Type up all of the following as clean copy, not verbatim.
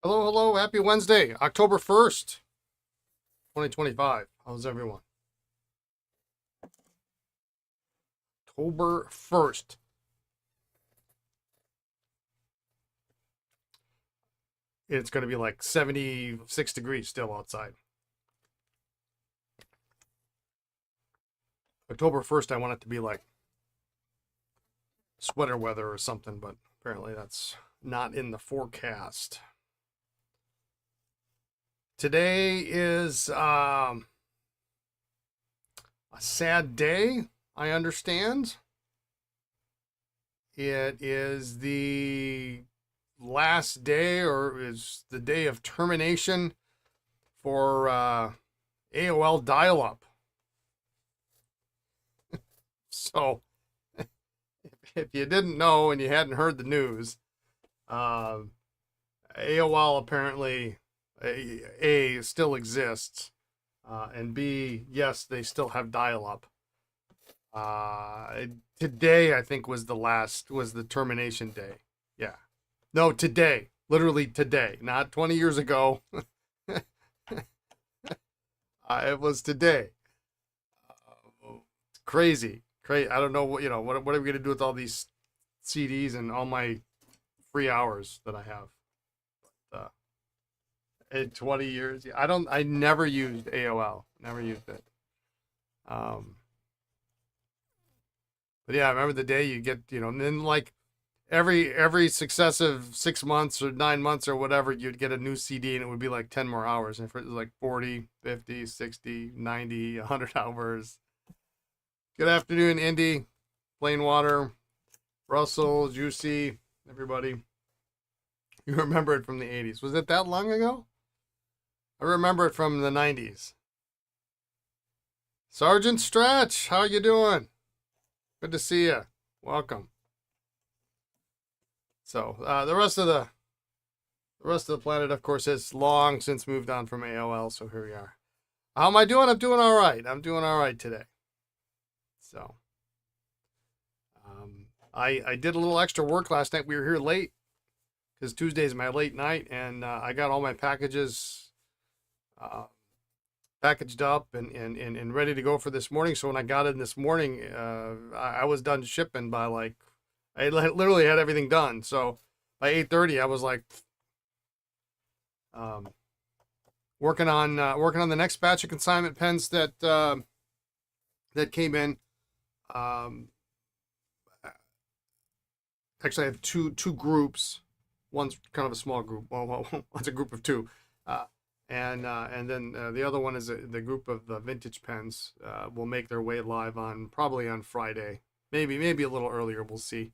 Hello, hello. Happy Wednesday, October 1st, 2025. How's everyone? October 1st. It's going to be like 76 degrees still outside. October 1st, I want it to be like sweater weather or something, but apparently that's not in the forecast. Today is a sad day, I understand. It is the last day, or is the day of termination for AOL dial-up. So if you didn't know and you hadn't heard the news, AOL apparently A still exists, and B, yes, they still have dial-up. Today I think was the termination day. Yeah. No, today. Literally today, not 20 years ago. It was today. It's crazy. Crazy. I don't know what, what are we going to do with all these CDs and all my free hours that I have? In 20 years, I never used AOL. Never used it. But yeah, I remember the day you get, and then like every successive 6 months or 9 months or whatever, you'd get a new CD and it would be like 10 more hours. And it was like 40, 50, 60, 90, 100 hours. Good afternoon, Indy, Plain Water, Russell, Juicy, everybody. You remember it from the 80s. Was it that long ago? I remember it from the 90s. Sergeant Stretch, how you doing? Good to see you. Welcome. So the rest of the planet, of course, has long since moved on from AOL. So here we are. How am I doing? I'm doing all right. I'm doing all right today. So I did a little extra work last night. We were here late because Tuesday is my late night, and I got all my packages packaged up and ready to go for this morning. So when I got in this morning, I was done shipping by like, I literally had everything done. So by 8:30, I was like working on the next batch of consignment pens that came in. Actually, I have two groups. One's kind of a small group. Well, one's a group of two. And then the other one is the group of the vintage pens will make their way live probably on Friday, maybe a little earlier. We'll see.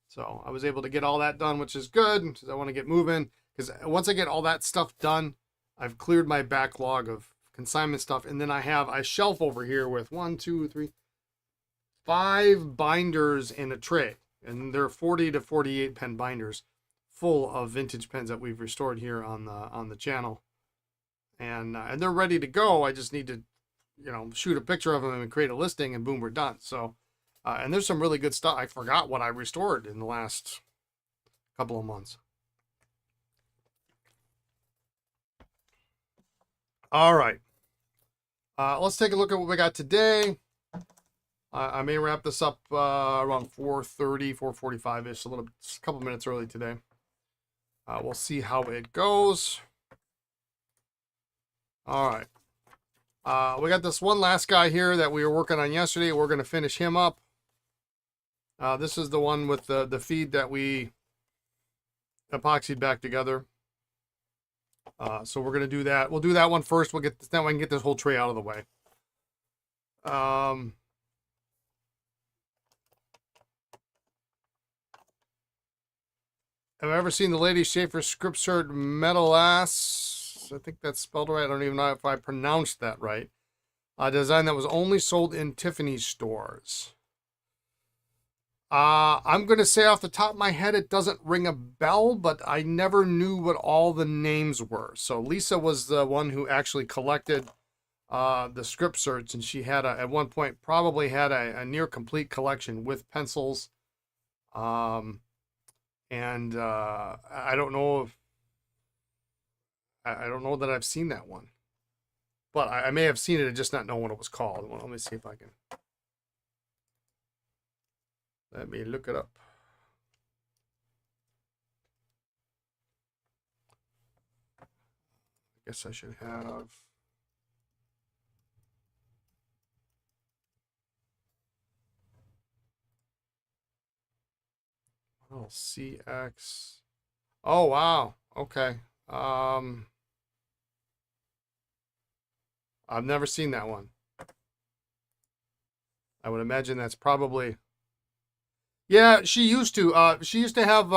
So I was able to get all that done, which is good because I want to get moving. Because once I get all that stuff done, I've cleared my backlog of consignment stuff, and then I have a shelf over here with 5 binders in a tray, and they're 40 to 48 pen binders full of vintage pens that we've restored here on the channel, and they're ready to go. I just need to, shoot a picture of them and create a listing, and boom, we're done. So, and there's some really good stuff. I forgot what I restored in the last couple of months. All right, let's take a look at what we got today. I may wrap this up around 4:30, 4:45-ish, a couple minutes early today. We'll see how it goes. All right. We got this one last guy here that we were working on yesterday. We're going to finish him up. This is the one with the feed that we epoxied back together. So we're going to do that. We'll do that one first. We'll get this, that way I can get this whole tray out of the way. Have I ever seen the lady Sheaffer Secretary Metal Ass? I think that's spelled right. I don't even know if I pronounced that right. A design that was only sold in Tiffany stores. I'm going to say off the top of my head, it doesn't ring a bell, but I never knew what all the names were. So Lisa was the one who actually collected the script certs, and she had at one point probably had a near complete collection with pencils. And I don't know if I don't know that I've seen that one, but I may have seen it and just not know what it was called. Well, let me see if I can. Let me look it up. I guess I should have. Oh, CX. Oh, wow. Okay. I've never seen that one. I would imagine that's probably. Yeah, she used to. She used to have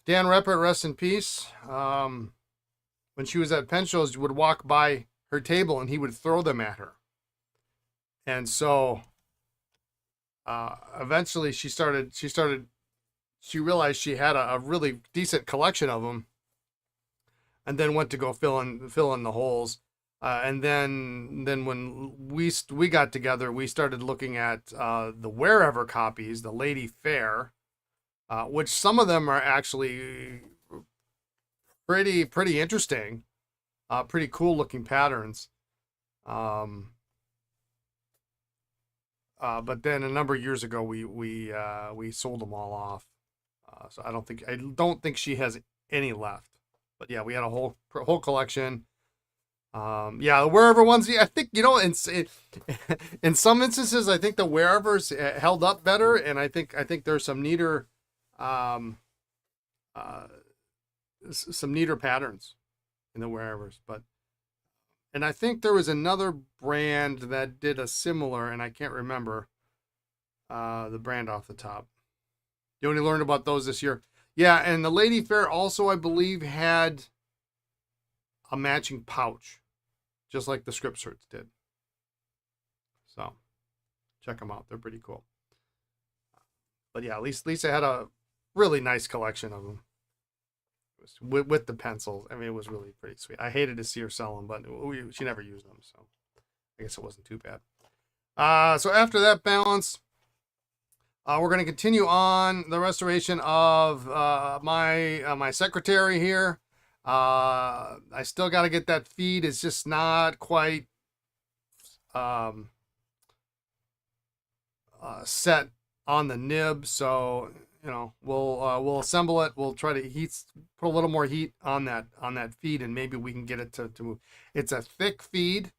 Dan Reppert, rest in peace. When she was at Penn shows, would walk by her table and he would throw them at her. And so eventually she realized she had a really decent collection of them, and then went to go fill in the holes. And then when we got together, we started looking at the wherever copies, the Lady Fair, which some of them are actually pretty interesting, pretty cool looking patterns. But then a number of years ago, we sold them all off. So I don't think she has any left. But yeah, we had a whole collection. Yeah, the wherever ones. I think in some instances, I think the wherevers held up better, and I think there's some neater, patterns in the wherevers. And I think there was another brand that did a similar, and I can't remember the brand off the top. You only learned about those this year. Yeah, and the Lady Fair also, I believe, had a matching pouch, just like the script shirts did. So, check them out. They're pretty cool. But yeah, at least Lisa had a really nice collection of them with the pencils. I mean, it was really pretty sweet. I hated to see her sell them, but she never used them, so I guess it wasn't too bad. So after that balance, we're going to continue on the restoration of my secretary here. I still got to get that feed. It's just not quite set on the nib, so we'll assemble it. We'll try to put a little more heat on that feed, and maybe we can get it to move. It's a thick feed,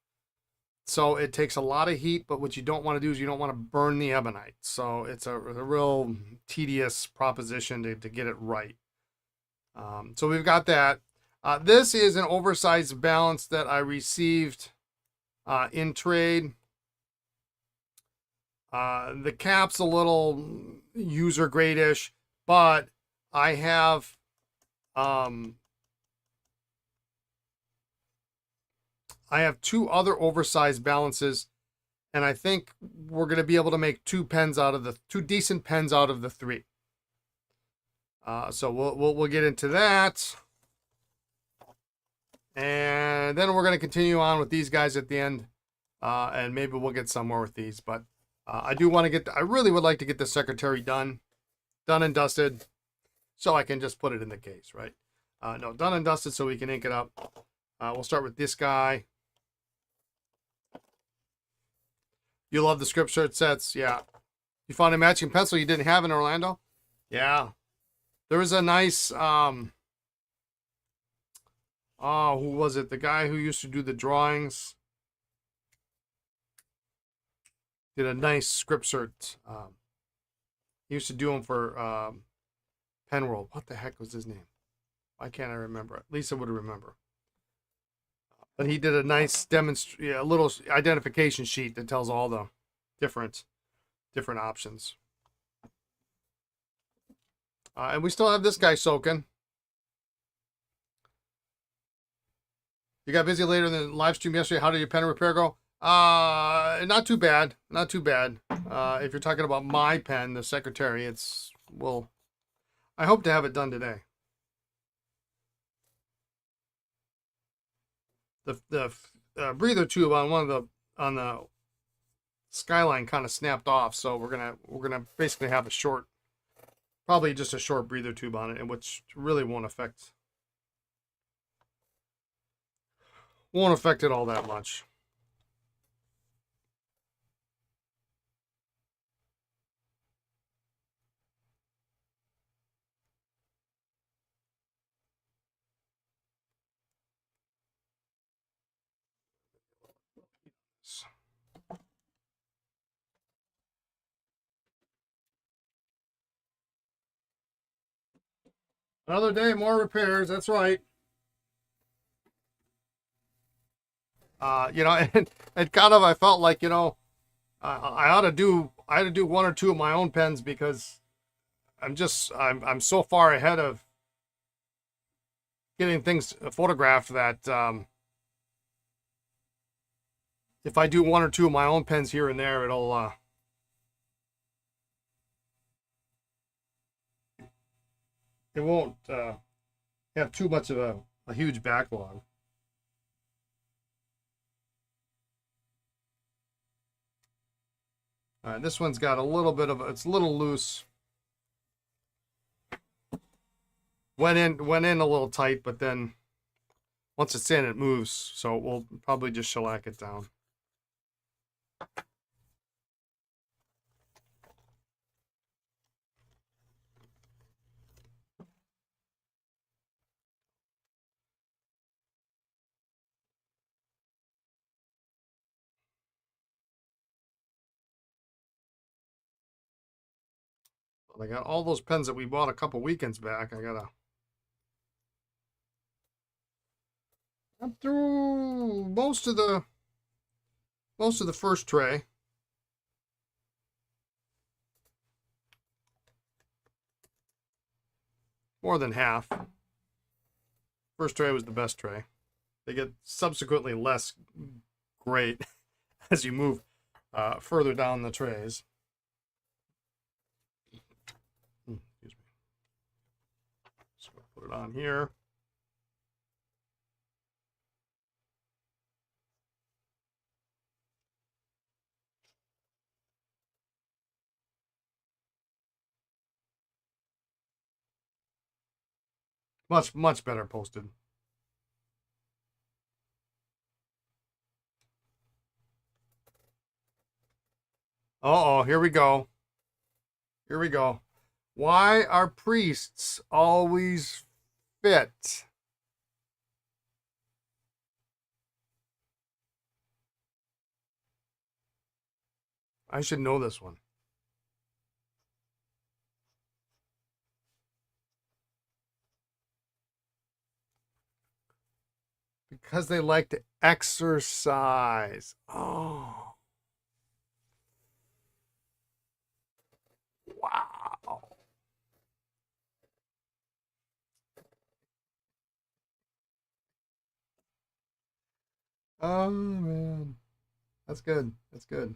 so it takes a lot of heat, but what you don't want to do is you don't want to burn the ebonite. So it's a real tedious proposition to get it right. So we've got that. This is an oversized balance that I received in trade. The cap's a little user grade-ish, but I have two other oversized balances, and I think we're going to be able to make two decent pens out of the three. So we'll get into that, and then we're going to continue on with these guys at the end, and maybe we'll get some more with these. But I really would like to get the secretary done and dusted, so I can just put it in the case, right? No, done and dusted so we can ink it up. We'll start with this guy. You love the script shirt sets, yeah. You found a matching pencil you didn't have in Orlando? Yeah. There was a nice, who was it? The guy who used to do the drawings did a nice script shirt. He used to do them for Pen World. What the heck was his name? Why can't I remember it? Lisa would remember. But he did a nice a little identification sheet that tells all the different options. And we still have this guy soaking. You got busy later than the live stream yesterday. How did your pen repair go? Not too bad. Not too bad. If you're talking about my pen, the secretary, I hope to have it done today. The breather tube on the skyline kind of snapped off, so we're gonna basically have a short, probably just a short breather tube on it, and which really won't affect it all that much. Another day, more repairs. That's right. You know, and kind of I felt like, you know, I ought to do one or two of my own pens because I'm so far ahead of getting things photographed that if I do one or two of my own pens here and there, it won't have too much of a huge backlog. All right, this one's got a little bit of it's a little loose. Went in a little tight, but then once it's in, it moves. So we'll probably just shellac it down. I got all those pens that we bought a couple weekends back. I'm through most of the first tray. More than half. First tray was the best tray. They get subsequently less great as you move further down the trays. Excuse me. Just gonna put it on here. Much better posted. Uh-oh, here we go. Here we go. Why are priests always fit? I should know this one. Because they like to exercise. Oh. Wow. Oh, man. That's good. That's good.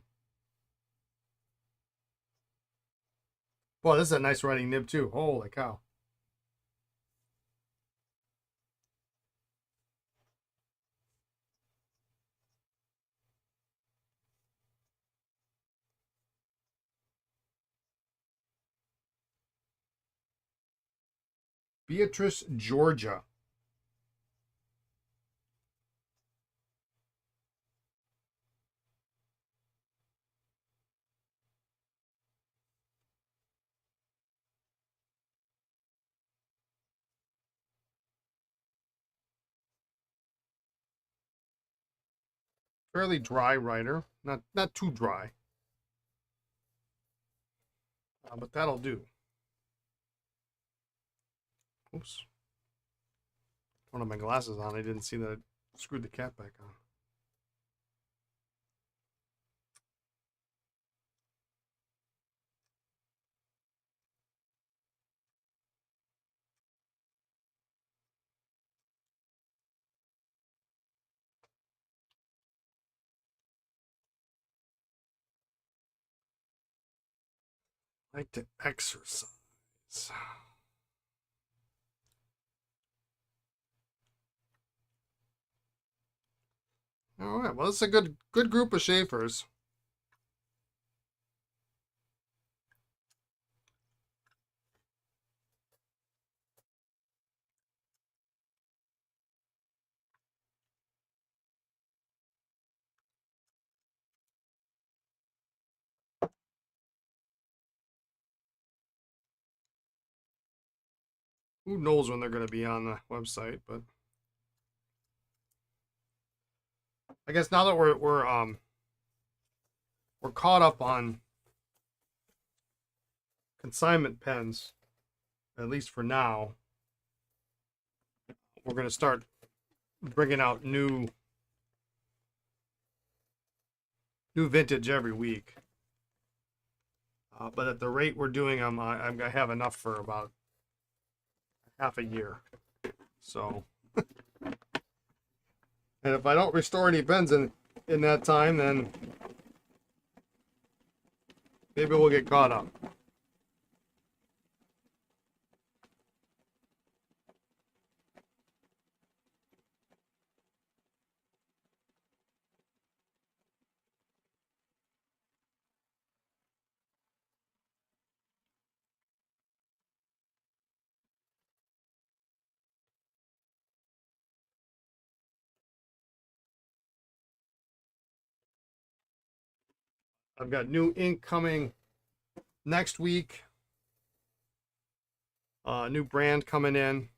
Boy, this is a nice writing nib, too. Holy cow. Beatrice, Georgia. Fairly dry writer. Not too dry. But that'll do. Oops. One of my glasses on. I didn't see that I screwed the cap back on. Like to exercise. All right. Well, it's a good group of Sheaffers. who knows when they're going to be on the website, but I guess now that we're caught up on consignment pens, at least for now, we're going to start bringing out new vintage every week. But at the rate we're doing them, I have enough for about half a year. So, and if I don't restore any pens in that time, then maybe we'll get caught up. I've got new ink coming next week. New brand coming in,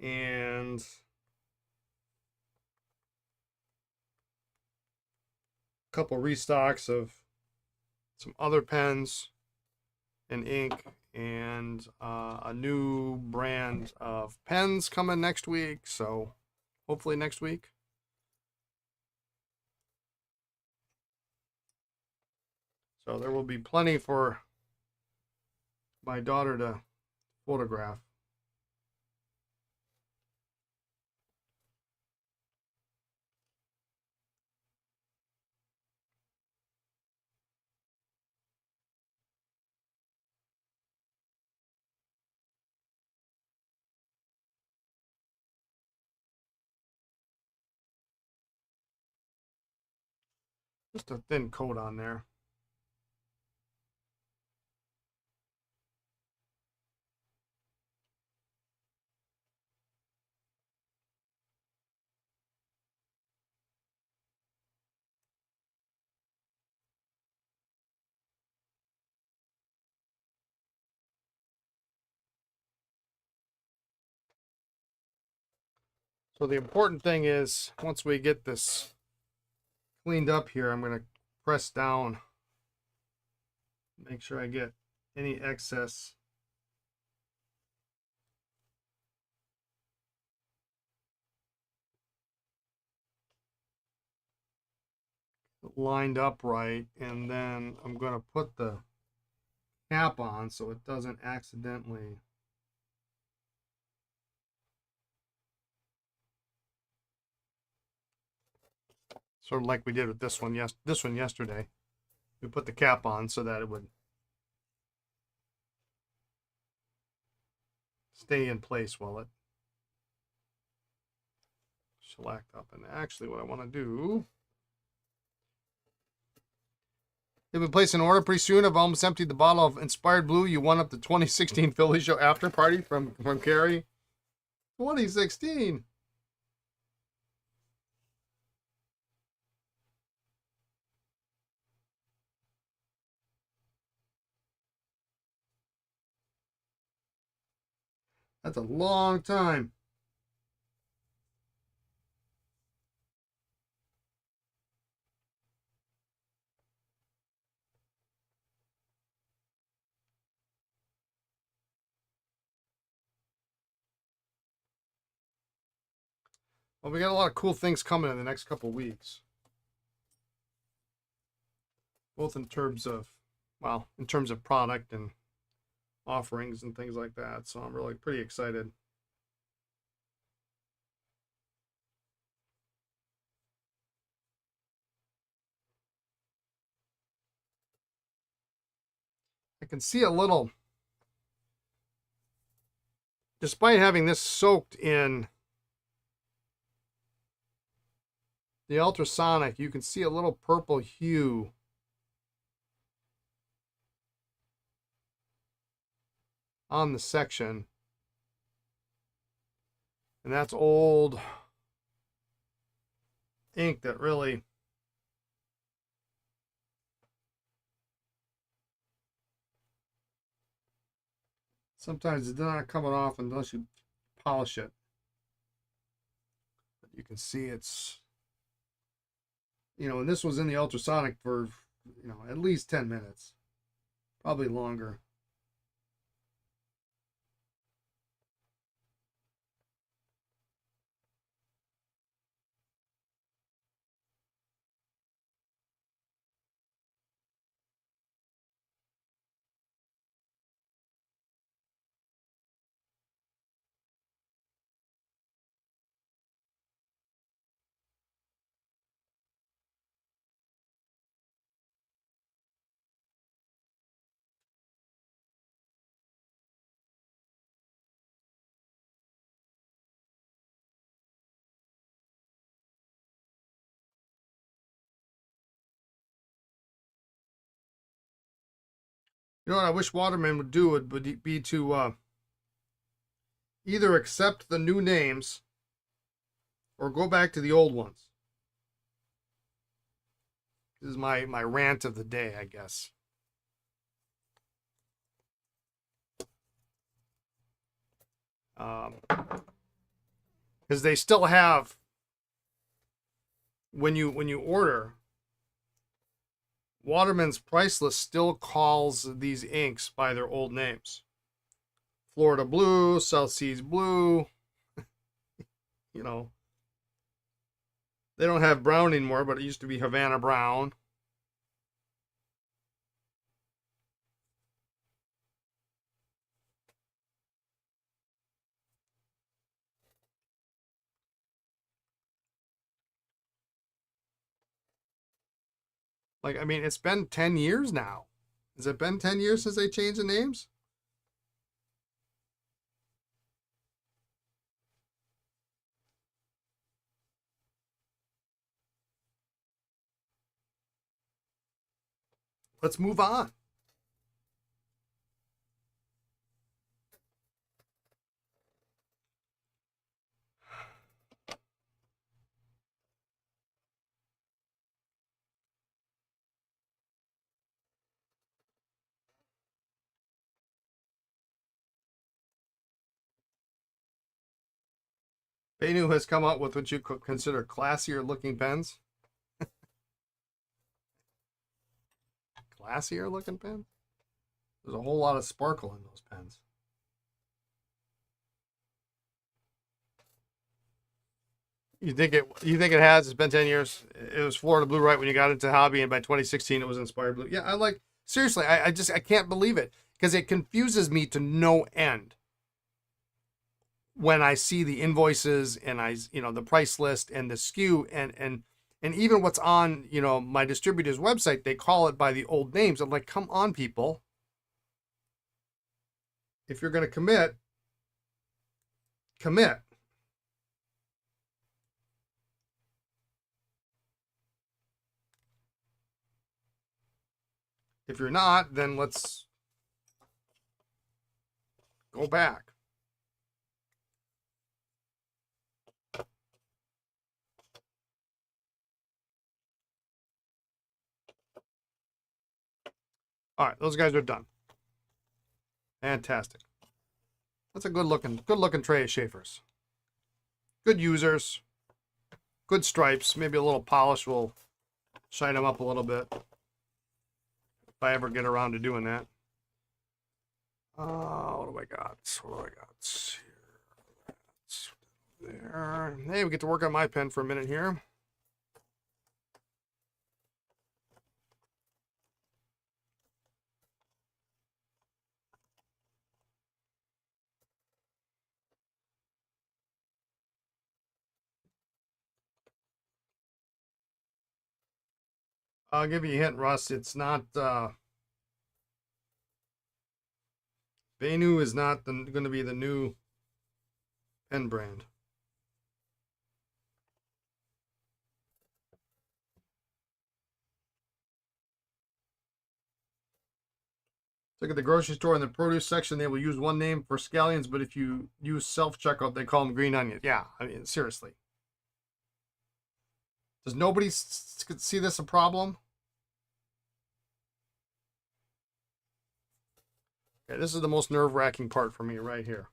and a couple restocks of some other pens and ink, and a new brand of pens coming next week. So hopefully next week. So there will be plenty for my daughter to photograph. Just a thin coat on there. So the important thing is, once we get this cleaned up here, I'm going to press down, make sure I get any excess lined up right, and then I'm going to put the cap on so it doesn't accidentally sort of like we did with this one yesterday. We put the cap on so that it would stay in place while it shellacked up. And actually what I want to do, they've been placing an order pretty soon. I've almost emptied the bottle of Inspired Blue you won up the 2016 Philly Show after party from Carrie. 2016. That's a long time. Well, we got a lot of cool things coming in the next couple of weeks. Both in terms of, well, in terms of product and offerings and things like that. So I'm really pretty excited. I can see a little, despite having this soaked in the ultrasonic, you can see a little purple hue on the section. And that's old ink that really Sometimes it's not coming off unless you polish it. But you can see it's, and this was in the ultrasonic for, at least 10 minutes, probably longer. What I wish Waterman would do would be to either accept the new names or go back to the old ones. This is my rant of the day, I guess. Because they still have, when you order, Waterman's price list still calls these inks by their old names. Florida Blue, South Seas Blue. They don't have brown anymore, but it used to be Havana Brown. Like, I mean, it's been 10 years now. Has it been 10 years since they changed the names? Let's move on. Benu has come up with what you could consider classier looking pens. Classier looking pens? There's a whole lot of sparkle in those pens. You think it has? It's been 10 years. It was Florida Blue right when you got into hobby, and by 2016 it was Inspired Blue. Yeah, seriously, I can't believe it, because it confuses me to no end when I see the invoices and the price list and the SKU and even what's on, my distributor's website. They call it by the old names. I'm like, come on, people. If you're going to commit. If you're not, then let's go back. All right, those guys are done. Fantastic. That's a good looking tray of Sheaffers. Good users. Good stripes. Maybe a little polish will shine them up a little bit, if I ever get around to doing that. What do I got? Here. There. Hey, we get to work on my pen for a minute here. I'll give you a hint, Russ. It's not, Benu is not going to be the new pen brand. Look at the grocery store in the produce section. They will use one name for scallions, but if you use self-checkout, they call them green onions. Yeah, I mean, seriously. Does nobody see this a problem? Okay, this is the most nerve-wracking part for me right here.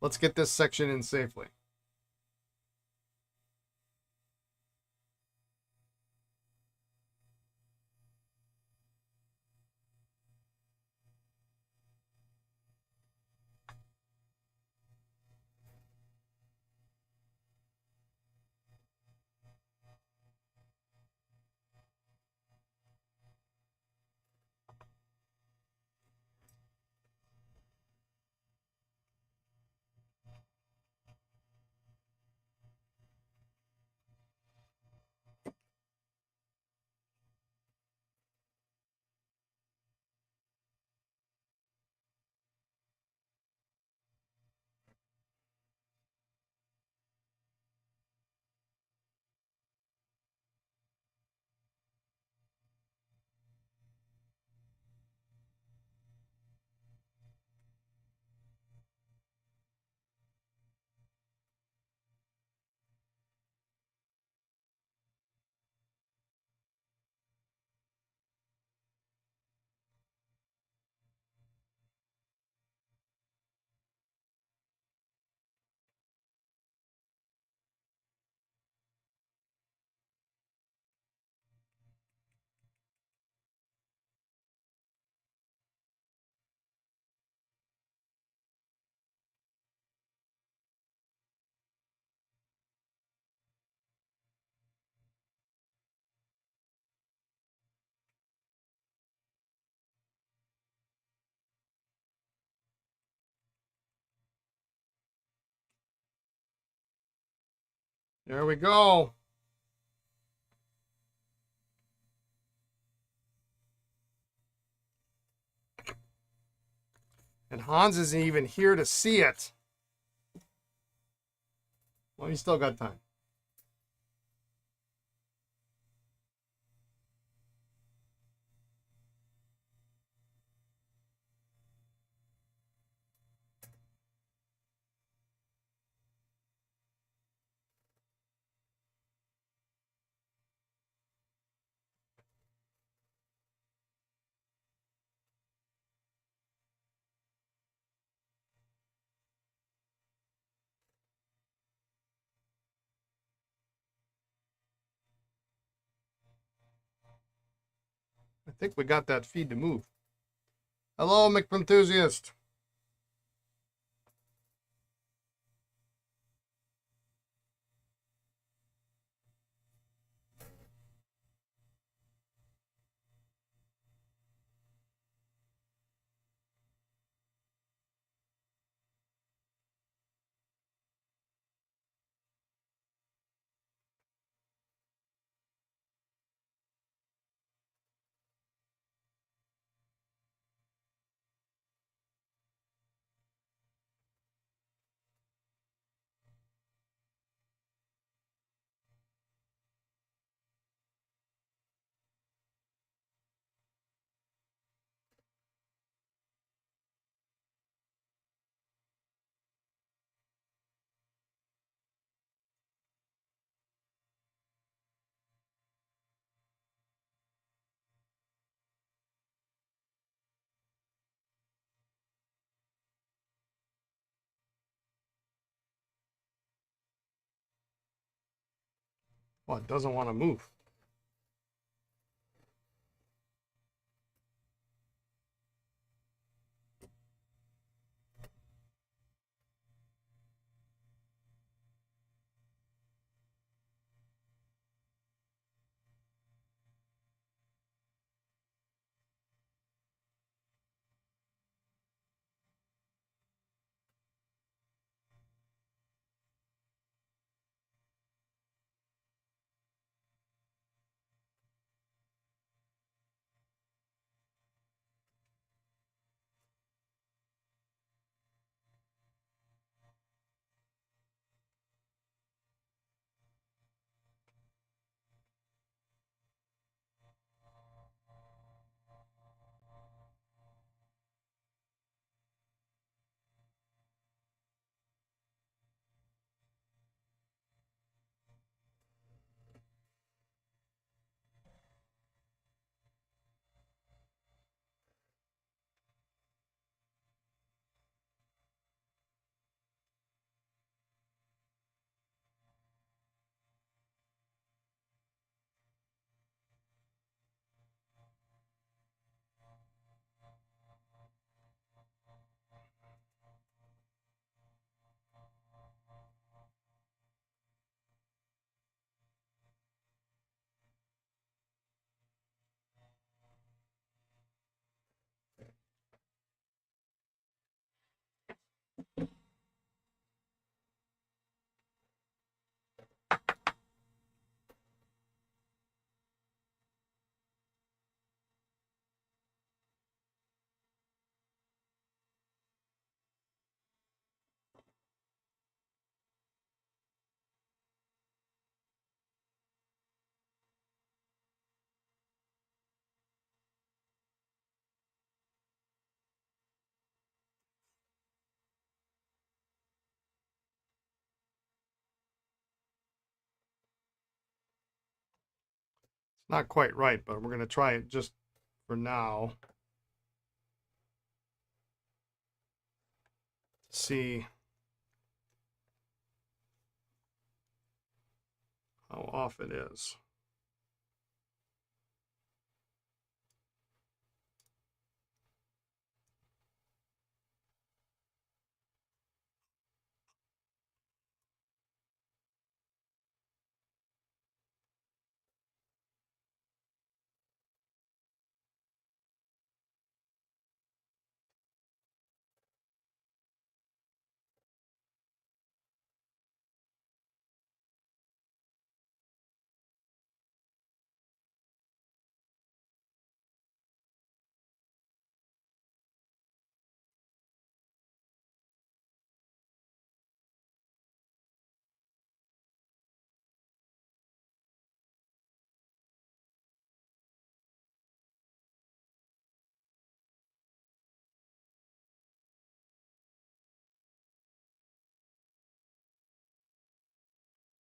Let's get this section in safely. There we go. And Hans isn't even here to see it. Well, you still got time. I think we got that feed to move. Hello, McEnthusiast. Well, it doesn't want to move. It's not quite right, but we're going to try it just for now. See how off it is.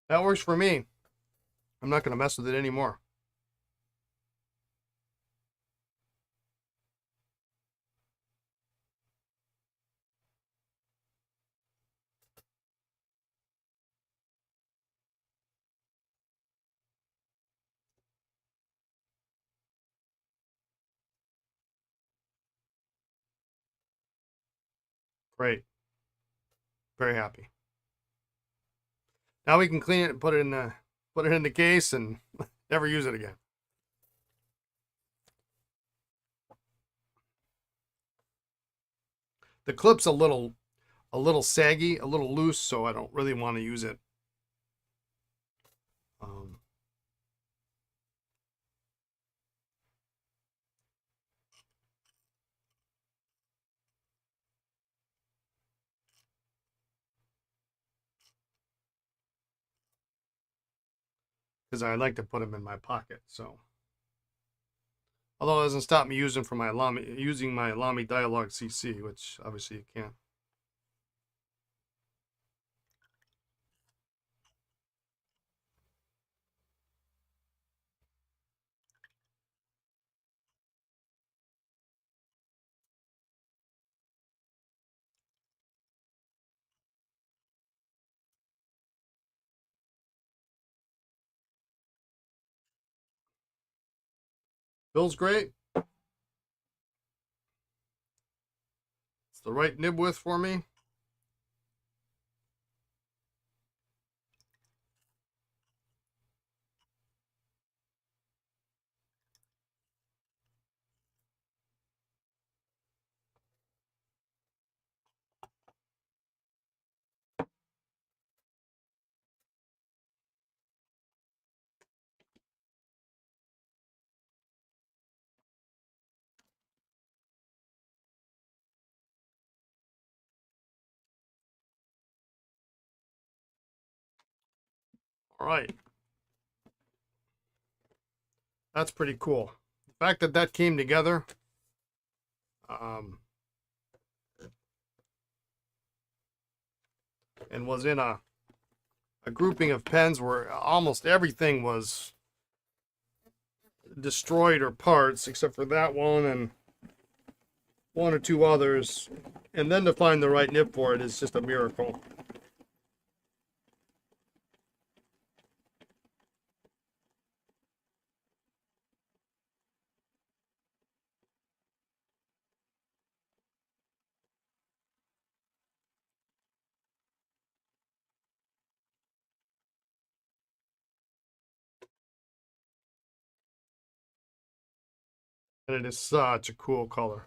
That works for me. I'm not going to mess with it anymore. Great. Very happy. Now we can clean it and put it in the case and never use it again. The clip's a little saggy, a little loose, so I don't really want to use it. Because I like to put them in my pocket. So, although it doesn't stop me using my Lamy Dialogue CC, which obviously you can't. Feels great. It's the right nib width for me. All right. That's pretty cool. The fact that that came together. And was in a grouping of pens where almost everything was destroyed or parts, except for that one and one or two others. And then to find the right nib for it is just a miracle. And it is such a cool color.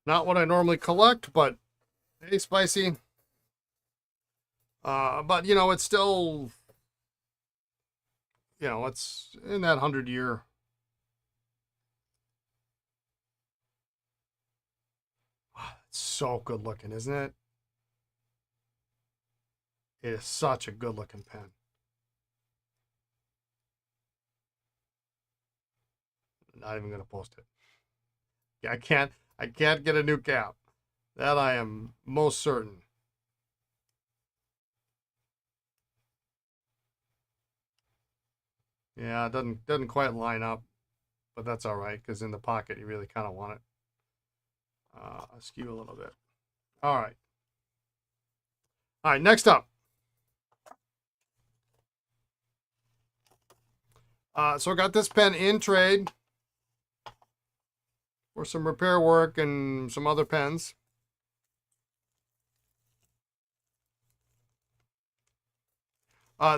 Not what I normally collect, but hey, spicy. But you know, it's still, you know, it's in that 100-year. It's so good looking, isn't it? It is such a good looking pen. Not even gonna post it. I can't get a new cap. That I am most certain. Yeah, it doesn't quite line up, but that's all right because in the pocket you really kind of want it askew a little bit. All right. All right, next up. So I got this pen in trade for some repair work and some other pens.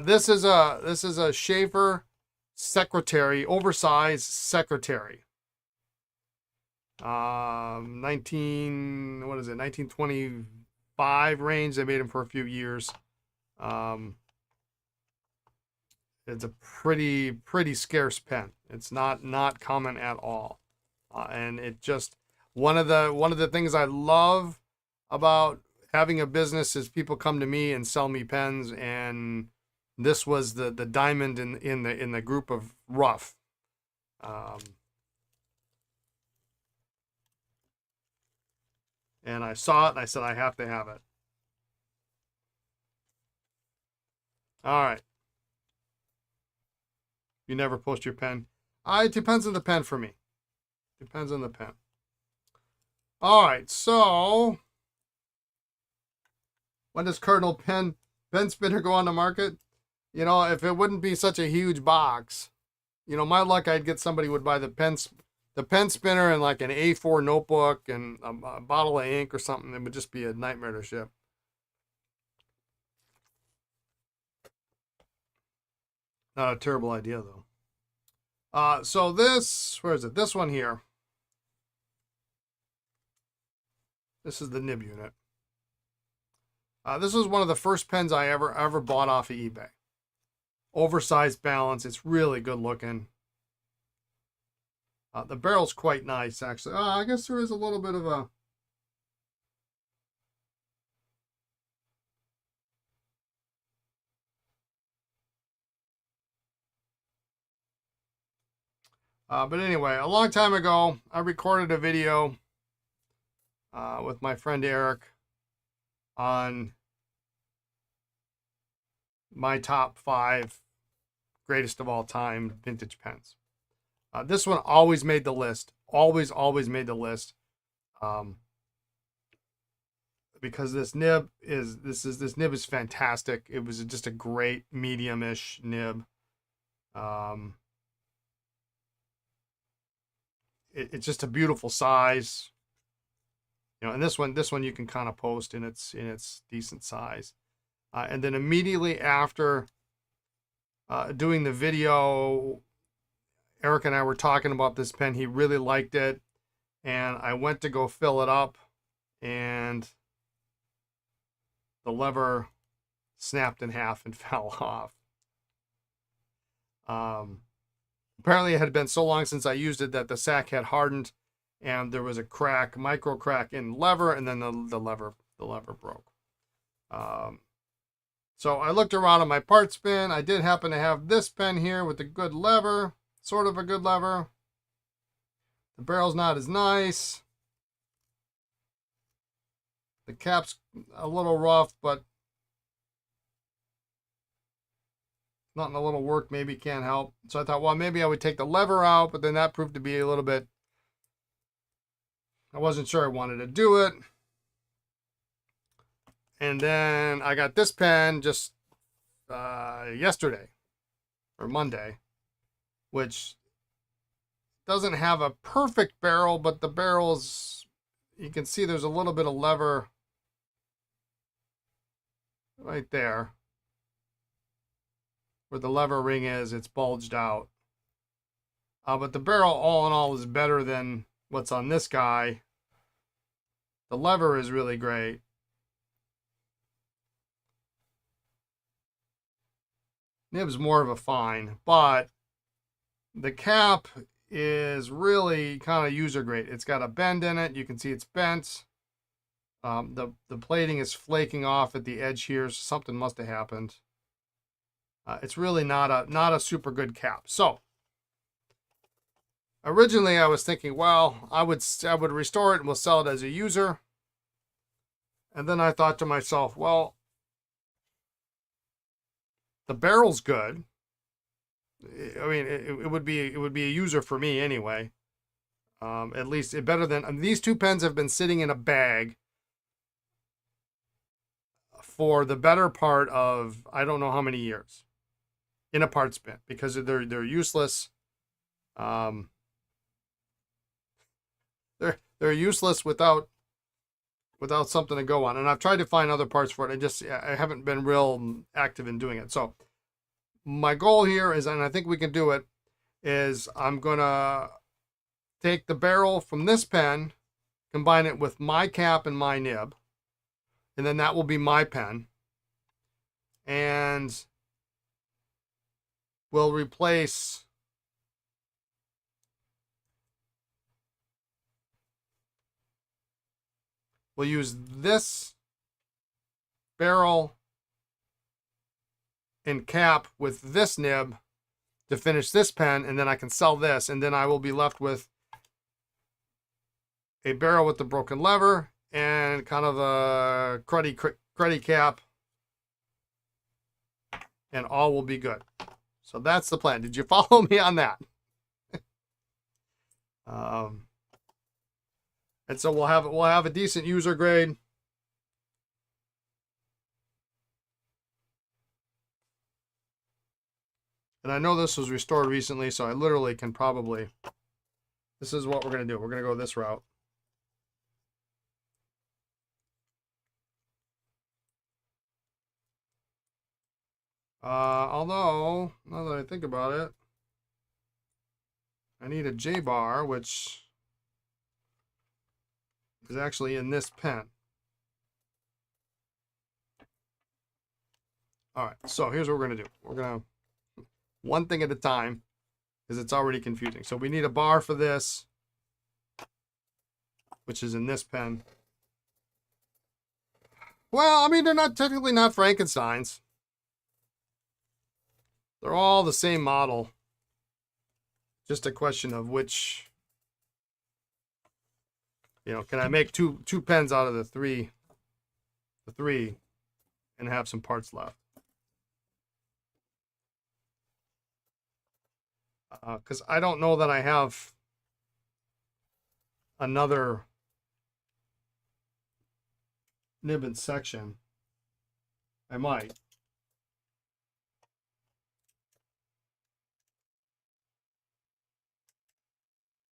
This is a Sheaffer Secretary, oversized Secretary. 1925 range. They made them for a few years. It's a pretty scarce pen. It's not common at all, and it just one of the things I love about having a business is people come to me and sell me pens, and this was the diamond in the group of rough. And I saw it and I said I have to have it. All right. You never post your pen. It depends on the pen for me. Depends on the pen. All right, so when does Cardinal pen spinner go on the market? You know, if it wouldn't be such a huge box, you know, my luck, I'd get somebody would buy the pen spinner and like an A4 notebook and a bottle of ink or something. It would just be a nightmare to ship. Not a terrible idea though. So this, where is it? This one here. This is the nib unit. This was one of the first pens I ever bought off of eBay. Oversized balance. It's really good looking. The barrel's quite nice, actually. I guess there is a little bit of a... but anyway, a long time ago, I recorded a video with my friend Eric on my top 5 greatest of all time vintage pens. This one always made the list. Always made the list. Because this nib is fantastic. It was just a great medium-ish nib. It's just a beautiful size. You know, and this one you can kind of post in its decent size. And then immediately after doing the video, Eric and I were talking about this pen. He really liked it, and I went to go fill it up, and the lever snapped in half and fell off. Apparently, it had been so long since I used it that the sack had hardened, and there was a crack, micro crack in the lever, and then the lever broke. So I looked around on my parts bin. I did happen to have this pen here with a good lever, sort of a good lever. The barrel's not as nice. The cap's a little rough, but not a little work maybe can't help. So I thought, well, maybe I would take the lever out, but then that proved to be a little bit, I wasn't sure I wanted to do it. And then I got this pen just yesterday or Monday, which doesn't have a perfect barrel, but the barrel's, you can see there's a little bit of lever right there. Where the lever ring is, it's bulged out. But the barrel, all in all, is better than what's on this guy. The lever is really great. Nib's more of a fine, but the cap is really kind of user grade. It's got a bend in it. You can see it's bent. The plating is flaking off at the edge here, so something must have happened. It's really not a super good cap. So originally I was thinking, well, I would restore it and we'll sell it as a user. And then I thought to myself, well, the barrel's good. I mean, it would be a user for me anyway. At least it better than these two pens have been sitting in a bag for the better part of I don't know how many years in a parts bin because they're useless. They're useless without something to go on. And I've tried to find other parts for it. I haven't been real active in doing it. So my goal here is, and I think we can do it, is I'm gonna take the barrel from this pen, combine it with my cap and my nib, and then that will be my pen. And we'll replace we'll use this barrel and cap with this nib to finish this pen, and then I can sell this, and then I will be left with a barrel with the broken lever and kind of a cruddy cap, and all will be good. So that's the plan. Did you follow me on that? And so we'll have a decent user grade. And I know this was restored recently, so I literally can probably, this is what we're going to do. We're going to go this route. Although, now that I think about it, I need a J-bar, which is actually in this pen. All right, so here's what we're going to do. We're going to, one thing at a time, because it's already confusing. So we need a bar for this, which is in this pen. Well, I mean, they're not technically not Frankensteins. They're all the same model. Just a question of which, you know, can I make two pens out of the three and have some parts left? Because I don't know that I have another nib and section. I might.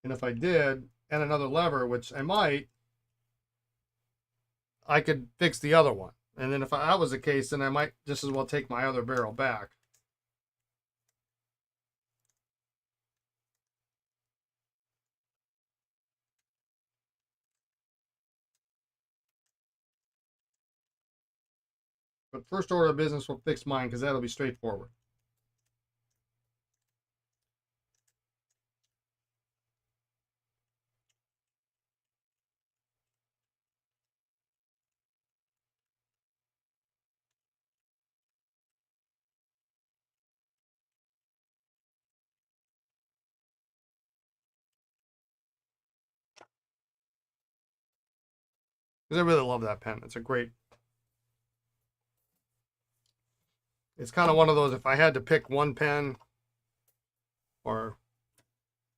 And if I did, and another lever, which I might, I could fix the other one. And then if that was the case, then I might just as well take my other barrel back. But first order of business, we'll fix mine because that'll be straightforward. Because I really love that pen. It's a great. It's kind of one of those, if I had to pick one pen or,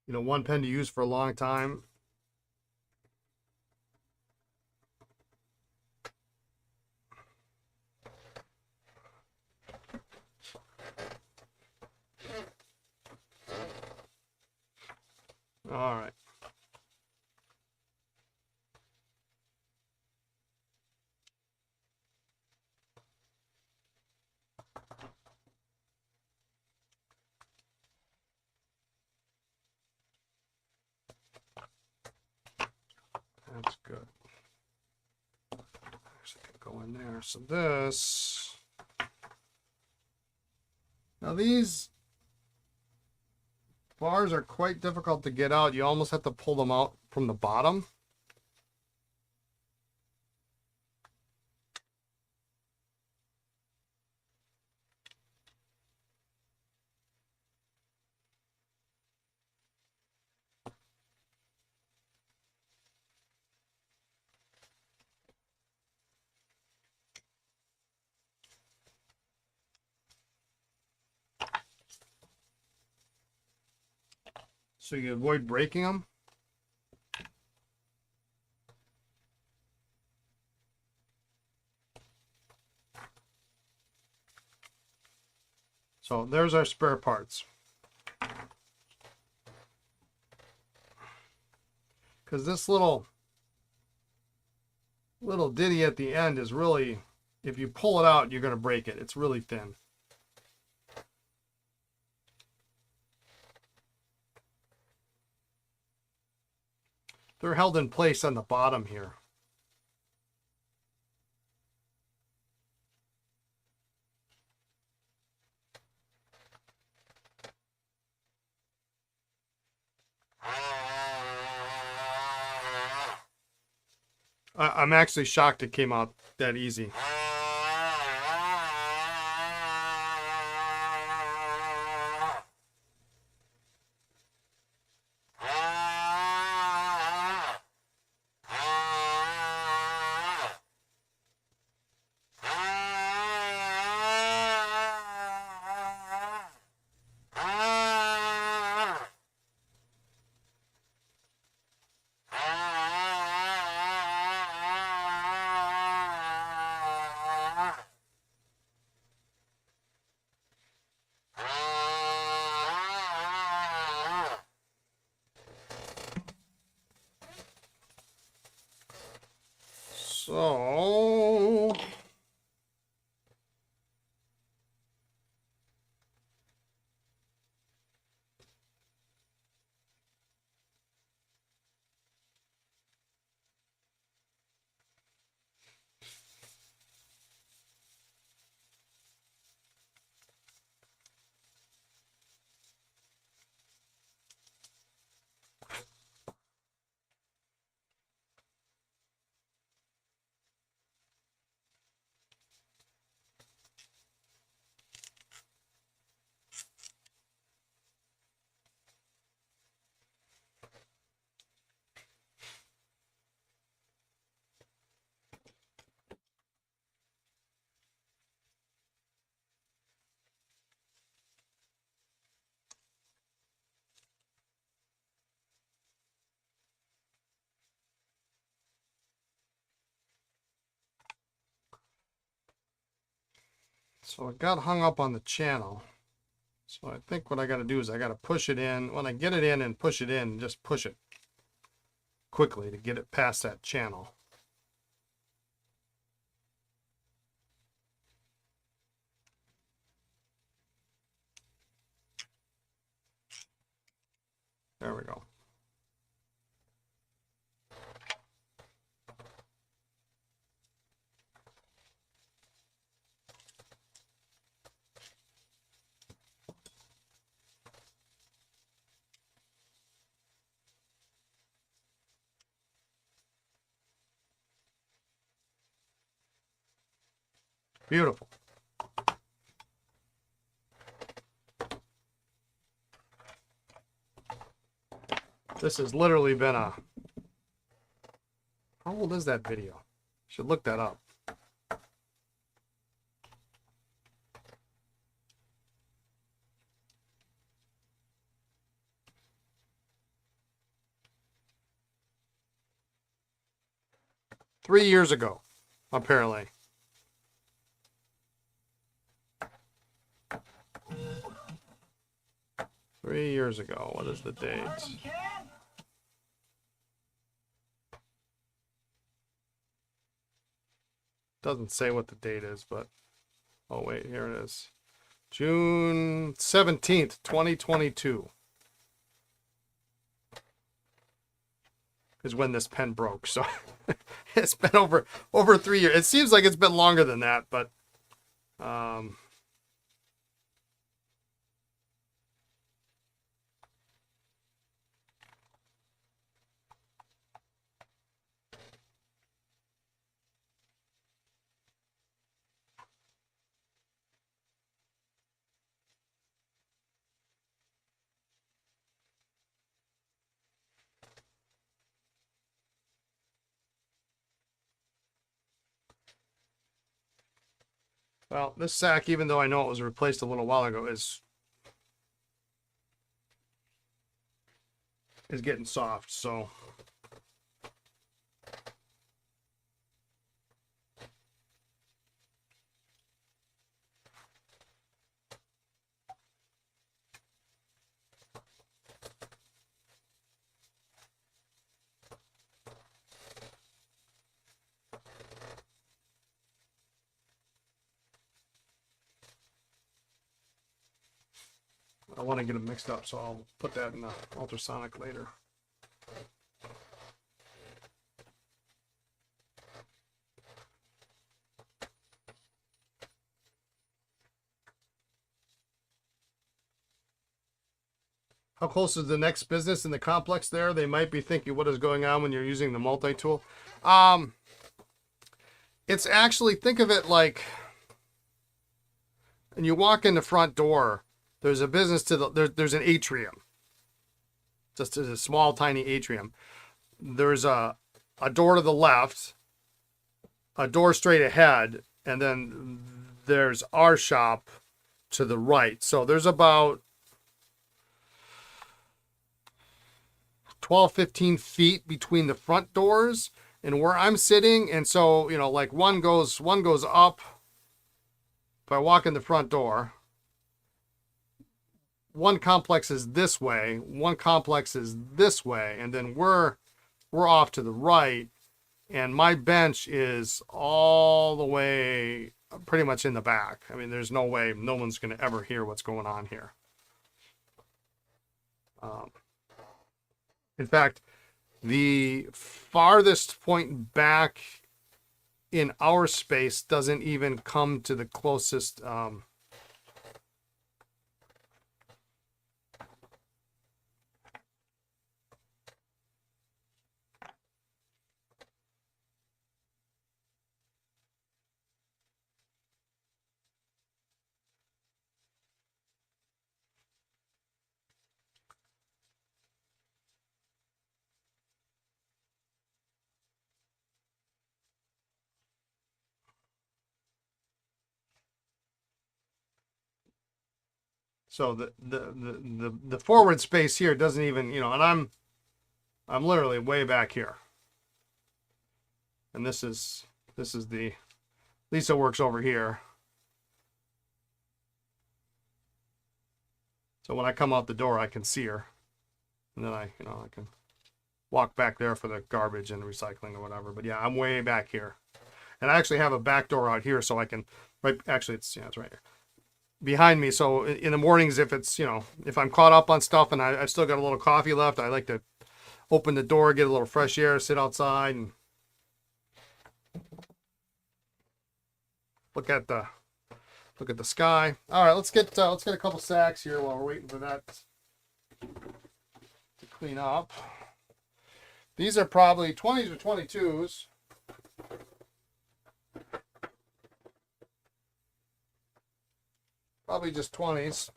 you know, one pen to use for a long time. All right. That's good. Actually, can go in there. So this. Now these bars are quite difficult to get out. You almost have to pull them out from the bottom. so you avoid breaking them. So there's our spare parts. Because this little ditty at the end is really, if you pull it out, you're going to break it. It's really thin. They're held in place on the bottom here. I'm actually shocked it came out that easy. So it got hung up on the channel. So I think what I got to do is I got to push it in. When I get it in and push it in, just push it quickly to get it past that channel. There we go. Beautiful. This has literally been a... How old is that video? Should look that up. Three years ago, apparently. Three years ago. What is the date? Doesn't say what the date is, but... Oh, wait, here it is. June 17th, 2022. Is when this pen broke. So it's been over 3 years. It seems like it's been longer than that, but... Well, this sack, even though I know it was replaced a little while ago, is is getting soft. So I want to get them mixed up, so I'll put that in the ultrasonic later. How close is the next business in the complex there? They might be thinking, what is going on when you're using the multi-tool? It's actually, think of it like, and you walk in the front door, there's a business to the, there's an atrium. Just a small, tiny atrium. There's a door to the left, a door straight ahead, and then there's our shop to the right. So there's about 12, 15 feet between the front doors and where I'm sitting. And so, you know, like one goes up. If I walk in the front door, one complex is this way, one complex is this way, and then we're off to the right, and my bench is all the way pretty much in the back. I mean, there's no way, no one's going to ever hear what's going on here. In fact, the farthest point back in our space doesn't even come to the closest so the forward space here doesn't even, you know, and I'm literally way back here. And this is the, Lisa works over here. So when I come out the door, I can see her. And then I can walk back there for the garbage and recycling or whatever. But yeah, I'm way back here. And I actually have a back door out here so I can, actually it's right here behind me. So in the mornings, if it's, you know, if I'm caught up on stuff and I've still got a little coffee left, I like to open the door, get a little fresh air, sit outside and look at the sky. All right, let's get a couple sacks here while we're waiting for that to clean up. These are probably 20s or 22s. Probably just 20s.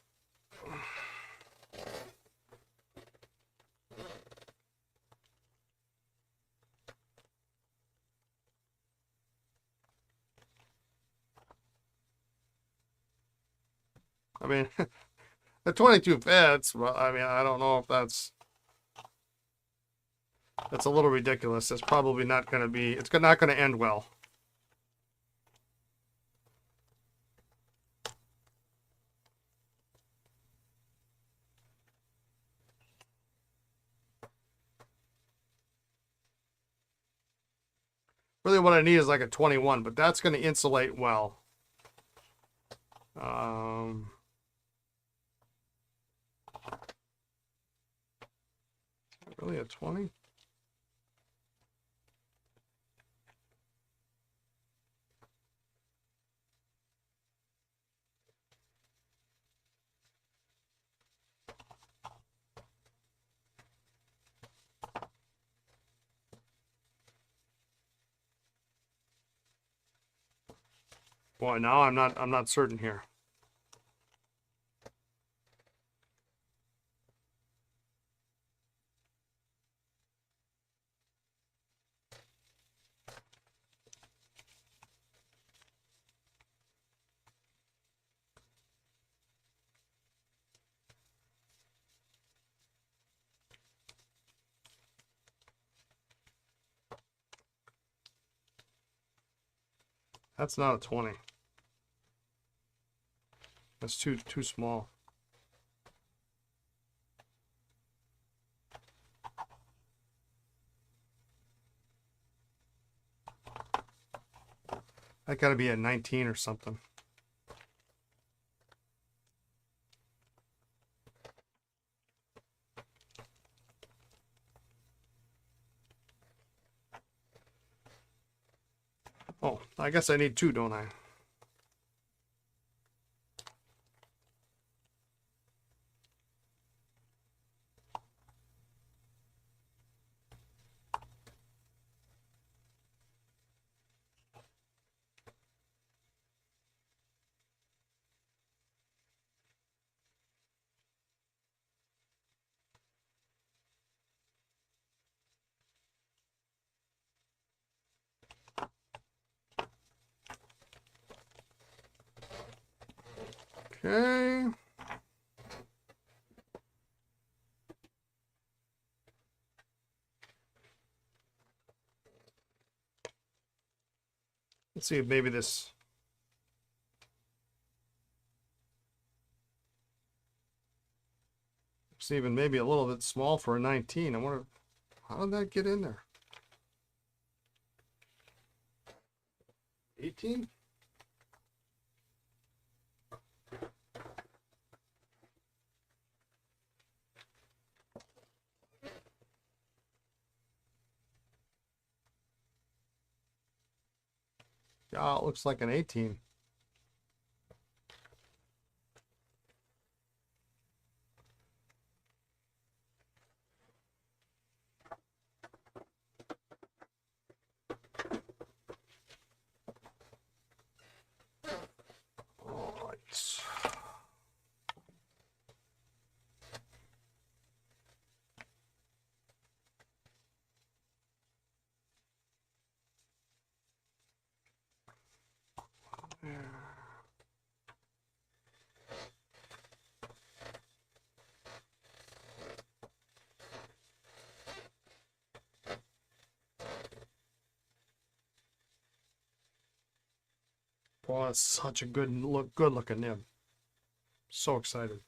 I mean, the 22 fits, but I mean, I don't know if that's a little ridiculous. It's probably not going to be, it's not going to end well. Really what I need is like a 21, but that's going to insulate well. Really a 20? Boy, now I'm not certain here. That's not a 20. That's too small. That got to be a 19 or something. Oh, I guess I need 2, don't I? Okay. Let's see if maybe this. It's even maybe a little bit small for a 19. I wonder, how did that get in there? 18? Yeah, it looks like an 18. All right. Boy, it's such a good looking nib. So excited.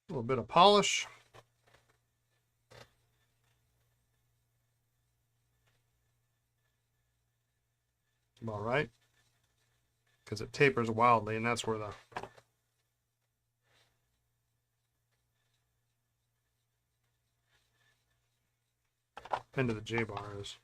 A little bit of polish. About right. Because it tapers wildly, and that's where the end of the J-bar is.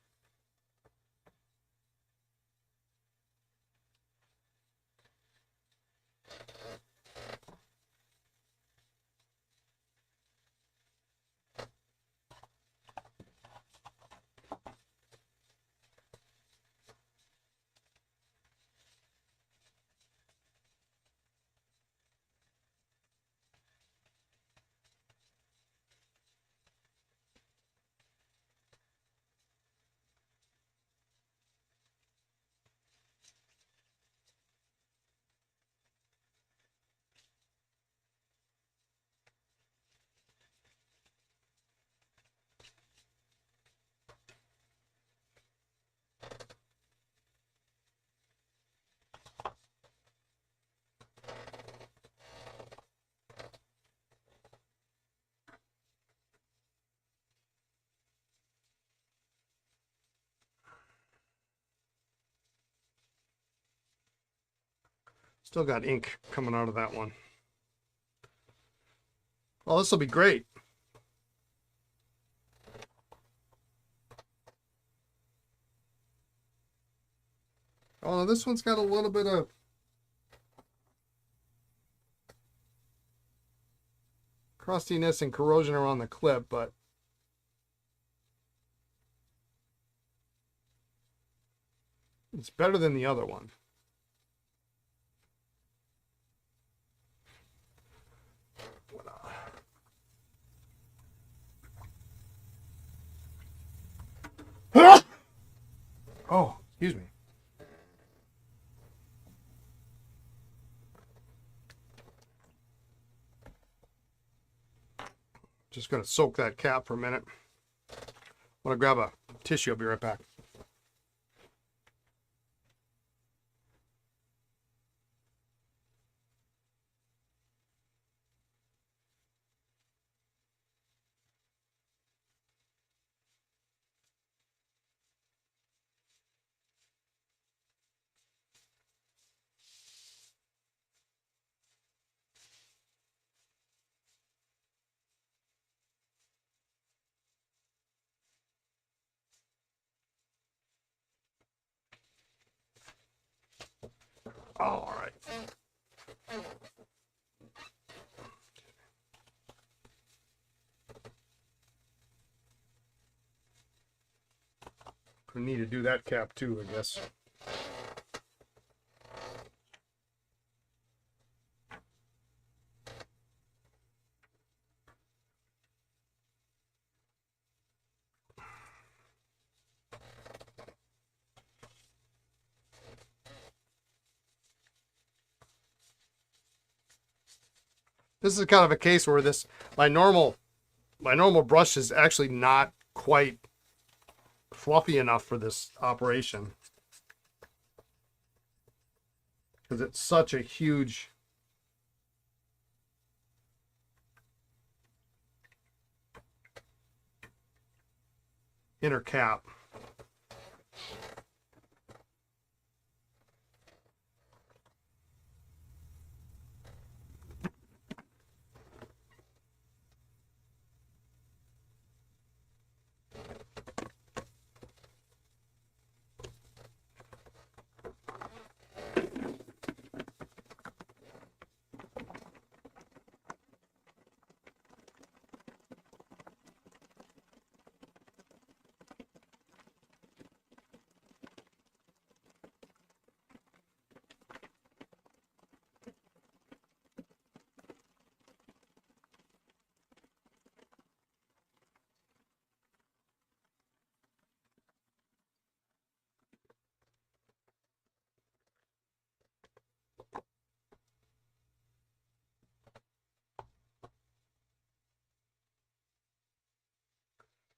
Still got ink coming out of that one. Well, this will be great. Oh, this one's got a little bit of crustiness and corrosion around the clip, but It's better than the other one. Oh, excuse me. Just going to soak that cap for a minute. I'm going to grab a tissue. I'll be right back. All right. We need to do that cap too, I guess. This is kind of a case where my normal brush is actually not quite fluffy enough for this operation, because it's such a huge inner cap.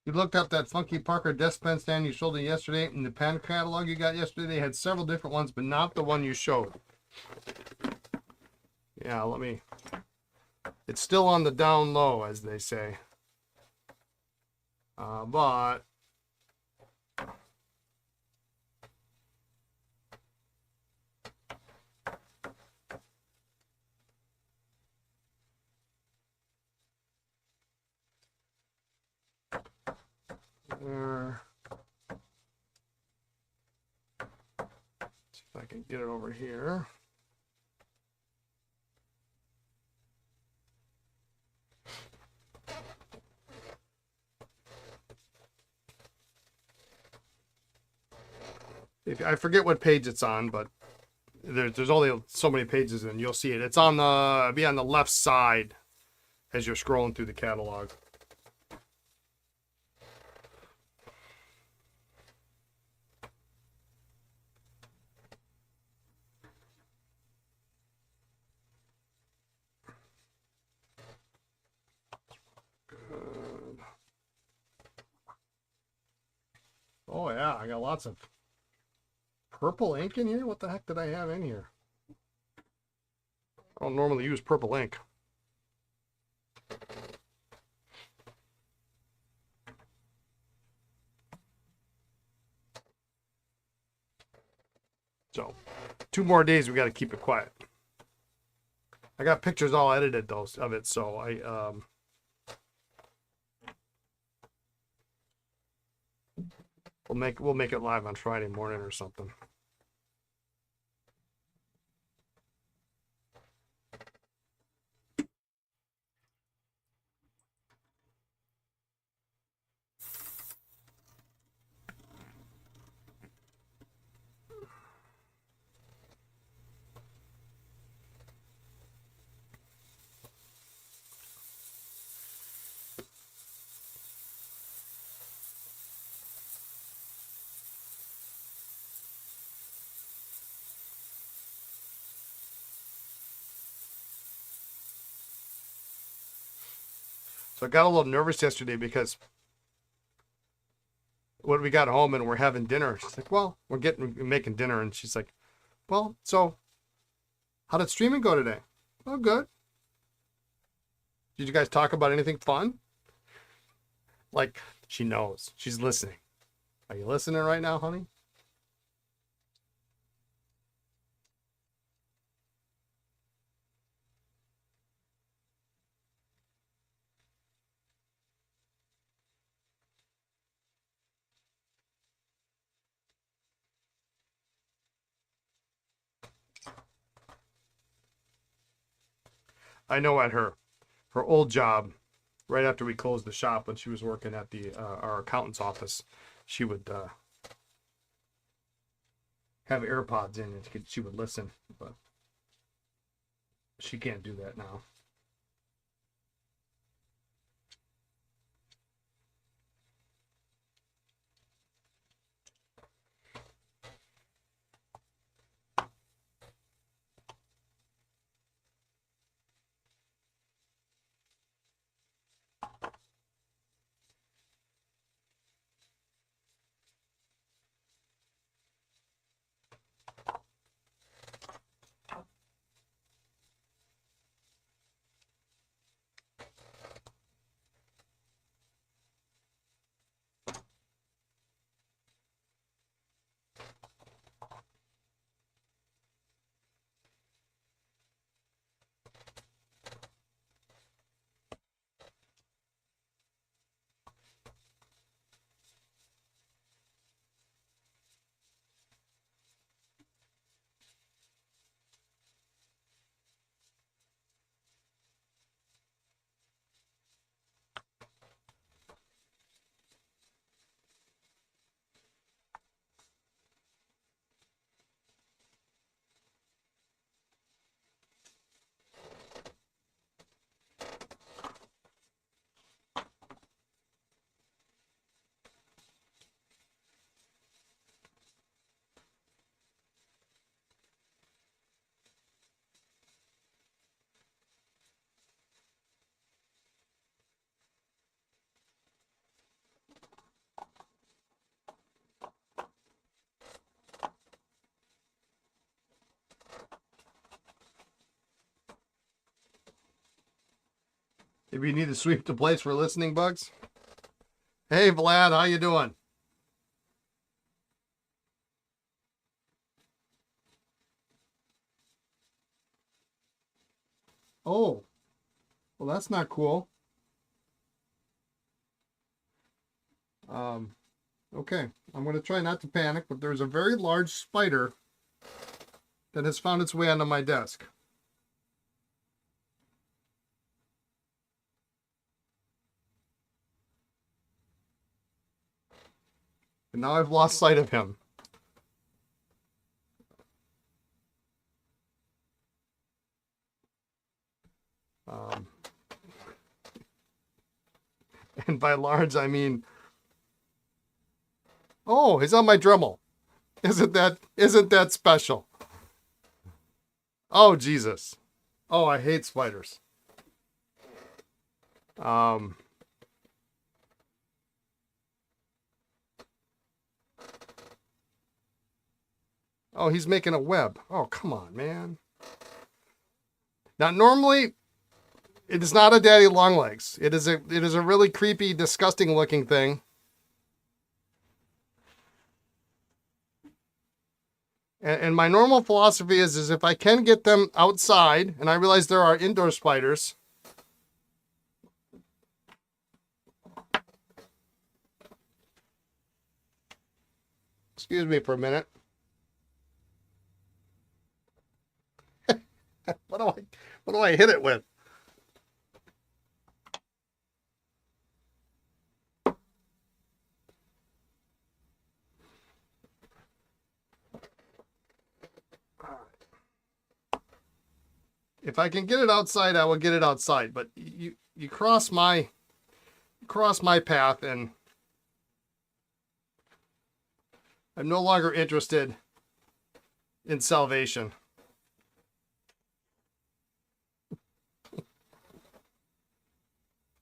You looked up that funky Parker desk pen stand you showed me yesterday in the pen catalog you got yesterday. They had several different ones, but not the one you showed. Yeah, it's still on the down low, as they say. But there. See if I can get it over here. I forget what page it's on, but there's only so many pages, and you'll see it. It's on be on the left side as you're scrolling through the catalog. Good. Oh yeah, I got lots of purple ink in here. What the heck did I have in here? I don't normally use purple ink. So 2 more days, we got to keep it quiet. I got pictures all edited of it, so we'll make it live on Friday morning or something. So I got a little nervous yesterday because when we got home and we're having dinner, she's like, well, we're making dinner. And she's like, well, so how did streaming go today? Oh, good. Did you guys talk about anything fun? Like, she knows. She's listening. Are you listening right now, honey? I know at her old job, right after we closed the shop, when she was working at the our accountant's office, she would have AirPods in and she would listen, but she can't do that now. If you need to sweep the place for listening bugs. Hey, Vlad, how you doing? Oh, well, that's not cool. Um, okay, I'm going to try not to panic, but there's a very large spider that has found its way onto my desk. And now I've lost sight of him. And by large, I mean, oh, he's on my Dremel. Isn't that special? Oh, Jesus. Oh, I hate spiders. Oh, he's making a web. Oh, come on, man. Now, normally, it is not a daddy longlegs. It is a really creepy, disgusting looking thing. And my normal philosophy is if I can get them outside, and I realize there are indoor spiders. Excuse me for a minute. What do I hit it with? If I can get it outside, I will get it outside. But you cross my path, and I'm no longer interested in salvation.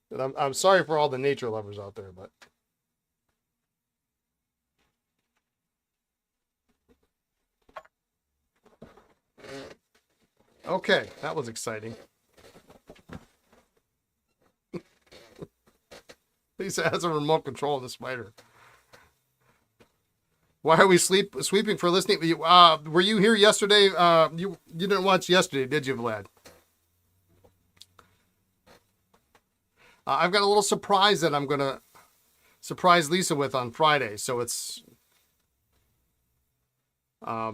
And I'm sorry for all the nature lovers out there, but okay, that was exciting. Lisa has a remote control of the spider. Why are we sweeping for listening? Were you here yesterday? You didn't watch yesterday, did you, Vlad? I've got a little surprise that I'm gonna surprise Lisa with on Friday. So it's I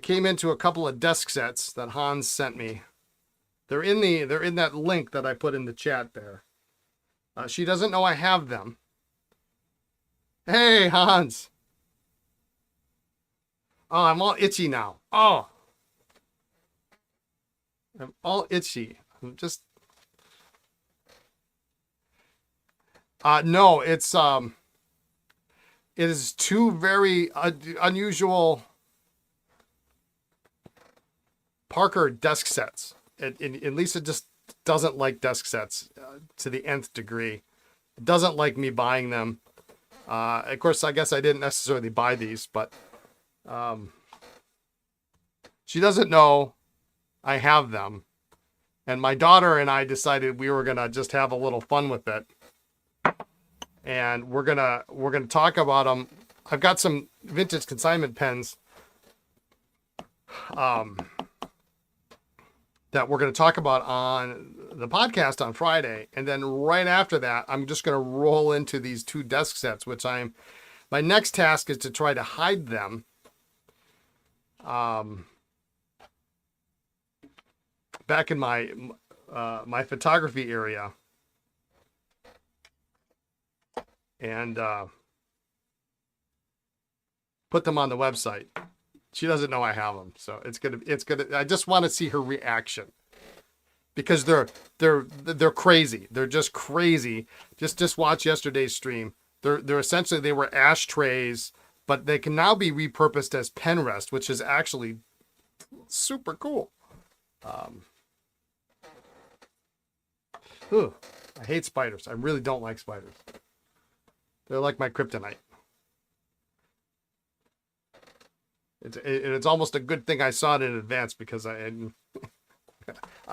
came into a couple of desk sets that Hans sent me. They're in that link that I put in the chat there. She doesn't know I have them. Hey, Hans. Oh, I'm all itchy now. Oh. I'm all itchy. I'm just no, it is two very unusual Parker desk sets. And Lisa just doesn't like desk sets to the nth degree. Doesn't like me buying them. Of course, I guess I didn't necessarily buy these, but she doesn't know I have them. And my daughter and I decided we were gonna just have a little fun with it. And we're gonna talk about them. I've got some vintage consignment pens. That we're going to talk about on the podcast on Friday. And then right after that, I'm just going to roll into these two desk sets, which my next task is to try to hide them. Back in my photography area. And put them on the website. She doesn't know I have them, so it's gonna. I just want to see her reaction because they're crazy. They're just crazy. Just watch yesterday's stream. They're essentially they were ashtrays, but they can now be repurposed as pen rest, which is actually super cool. I hate spiders. I really don't like spiders. They're like my kryptonite. It's almost a good thing I saw it in advance because I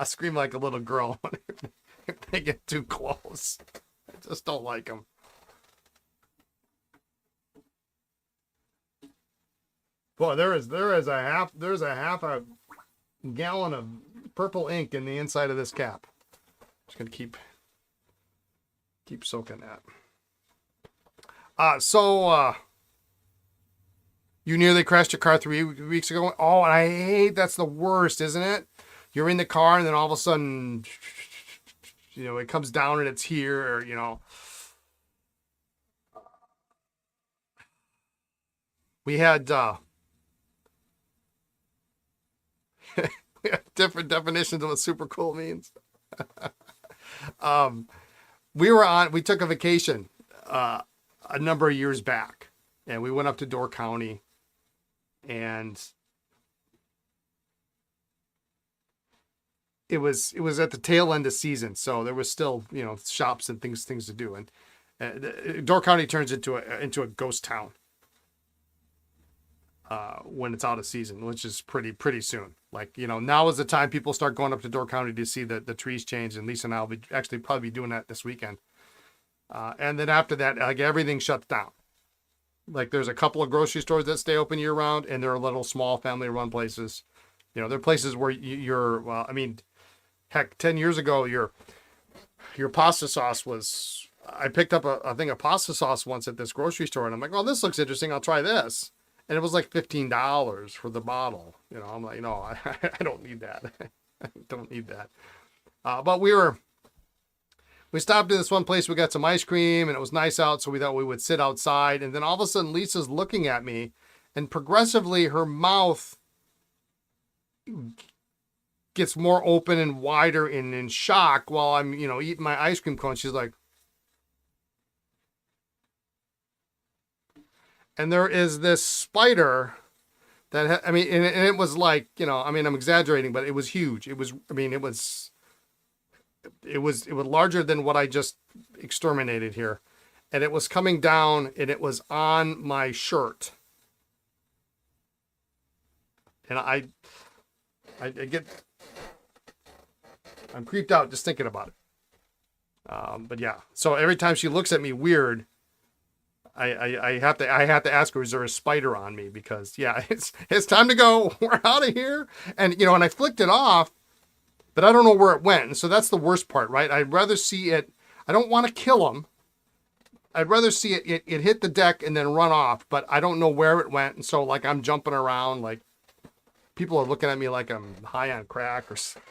scream like a little girl if they get too close. I just don't like them. Boy, there's a half a gallon of purple ink in the inside of this cap. Just gonna keep soaking that. You nearly crashed your car 3 weeks ago. Oh, and I hate that's the worst, isn't it? You're in the car and then all of a sudden, it comes down and it's here, or, we had different definitions of what super cool means. We took a vacation a number of years back, and we went up to Door County. And it was at the tail end of season, so there was still shops and things to do. And Door County turns into a ghost town when it's out of season, which is pretty soon. Like now is the time people start going up to Door County to see the trees change. And Lisa and I will be actually probably doing that this weekend. And then after that, like everything shuts down. Like there's a couple of grocery stores that stay open year round, and there are little small family run places. There are places where heck, 10 years ago, your pasta sauce was, I picked up a thing of pasta sauce once at this grocery store, and I'm like, oh, this looks interesting. I'll try this. And it was like $15 for the bottle. I'm like, no, I don't need that. I don't need that. But we stopped at this one place. We got some ice cream and it was nice out. So we thought we would sit outside. And then all of a sudden Lisa's looking at me, and progressively her mouth gets more open and wider and in shock while I'm, eating my ice cream cone. She's like, and there is this spider I mean, and it was like, you know, I mean, I'm exaggerating, but it was huge. It was, I mean, it was larger than what I just exterminated here. And it was coming down and it was on my shirt. And I get, I'm creeped out just thinking about it. But yeah, so every time she looks at me weird, I have to ask her, is there a spider on me? Because yeah, it's time to go. We're out of here. And you know, and I flicked it off, but I don't know where it went. And so that's the worst part, right? I'd rather see it. I don't want to kill them. I'd rather see it hit the deck and then run off, but I don't know where it went. And so like I'm jumping around, like people are looking at me like I'm high on crack or something.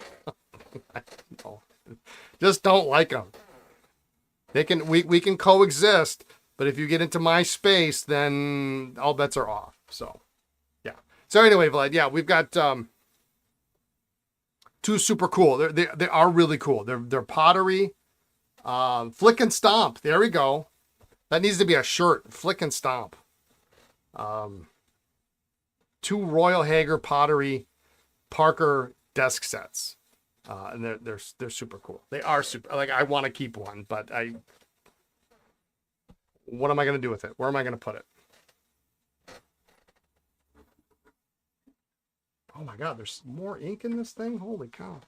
I don't know. Just don't like them. We can coexist, but if you get into my space, then all bets are off. So yeah. So anyway, Vlad, yeah, we've got two super cool. They are really cool. They're pottery. Flick and stomp. There we go. That needs to be a shirt. Flick and stomp. Two Royal Hager pottery Parker desk sets. And they're super cool. They are super, like I want to keep one, but what am I going to do with it? Where am I going to put it? Oh my God, there's more ink in this thing. Holy cow.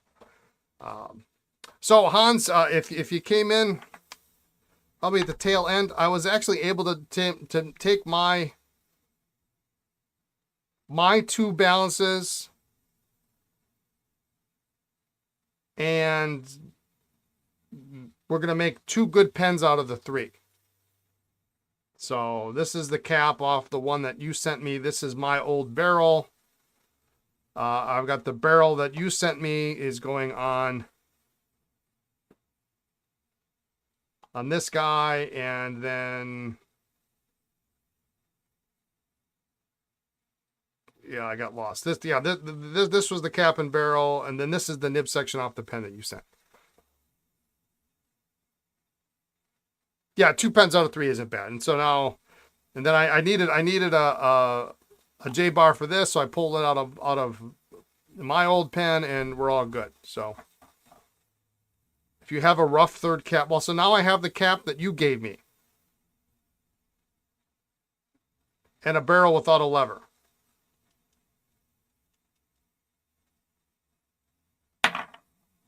So Hans, if you came in probably at the tail end, I was actually able to take my two balances and we're going to make two good pens out of the three. So this is the cap off the one that you sent me. This is my old barrel. I've got the barrel that you sent me is going on this guy, and then yeah, I got lost. This was the cap and barrel, and then this is the nib section off the pen that you sent. Yeah, two pens out of three isn't bad. And so now, and then I needed a J bar for this, so I pulled it out of my old pen, and we're all good. So if you have a rough third cap, well, so now I have the cap that you gave me, and a barrel without a lever.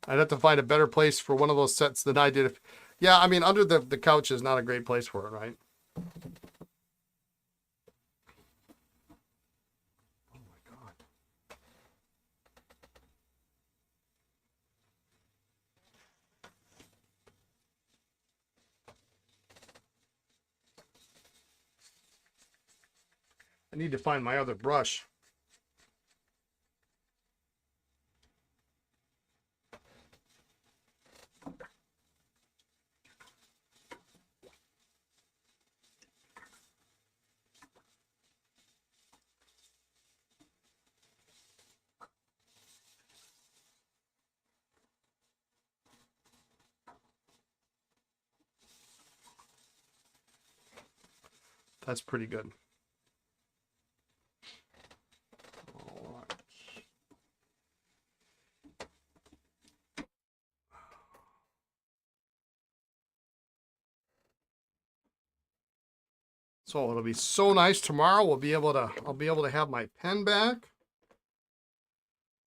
I'd have to find a better place for one of those sets than I did. Yeah, I mean, under the couch is not a great place for it, right? Oh my God. I need to find my other brush. That's pretty good. All right. So it'll be so nice tomorrow. I'll be able to have my pen back.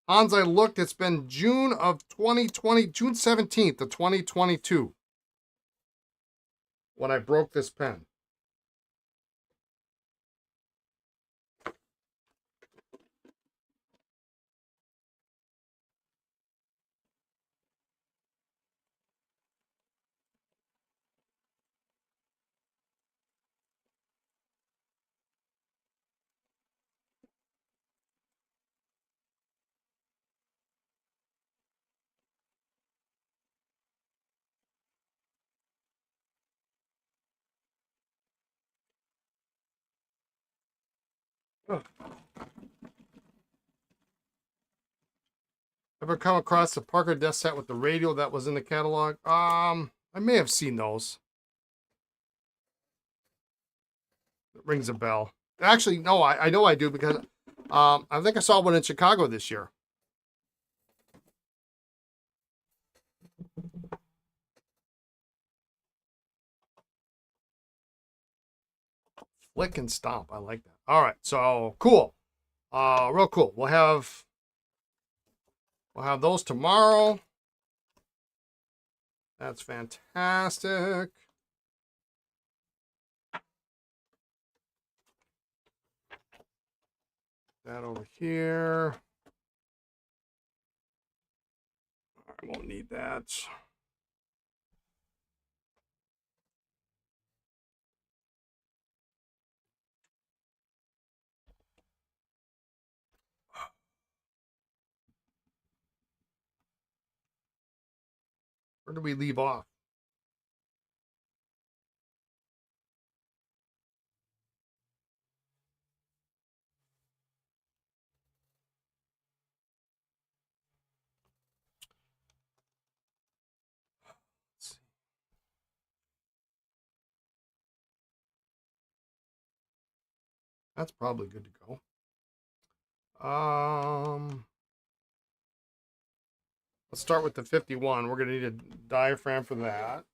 Hans, I looked, it's been June of 2020, June 17th of 2022 when I broke this pen. Oh. Ever come across the Parker desk set with the radio that was in the catalog? I may have seen those. It rings a bell. Actually, no, I know I do because I think I saw one in Chicago this year. Flick and stomp. I like that. All right, so cool. Real cool. We'll have those tomorrow. That's fantastic. That over here. I won't need that. Where do we leave off? Let's see. That's probably good to go. Let's start with the 51. We're going to need a diaphragm for that.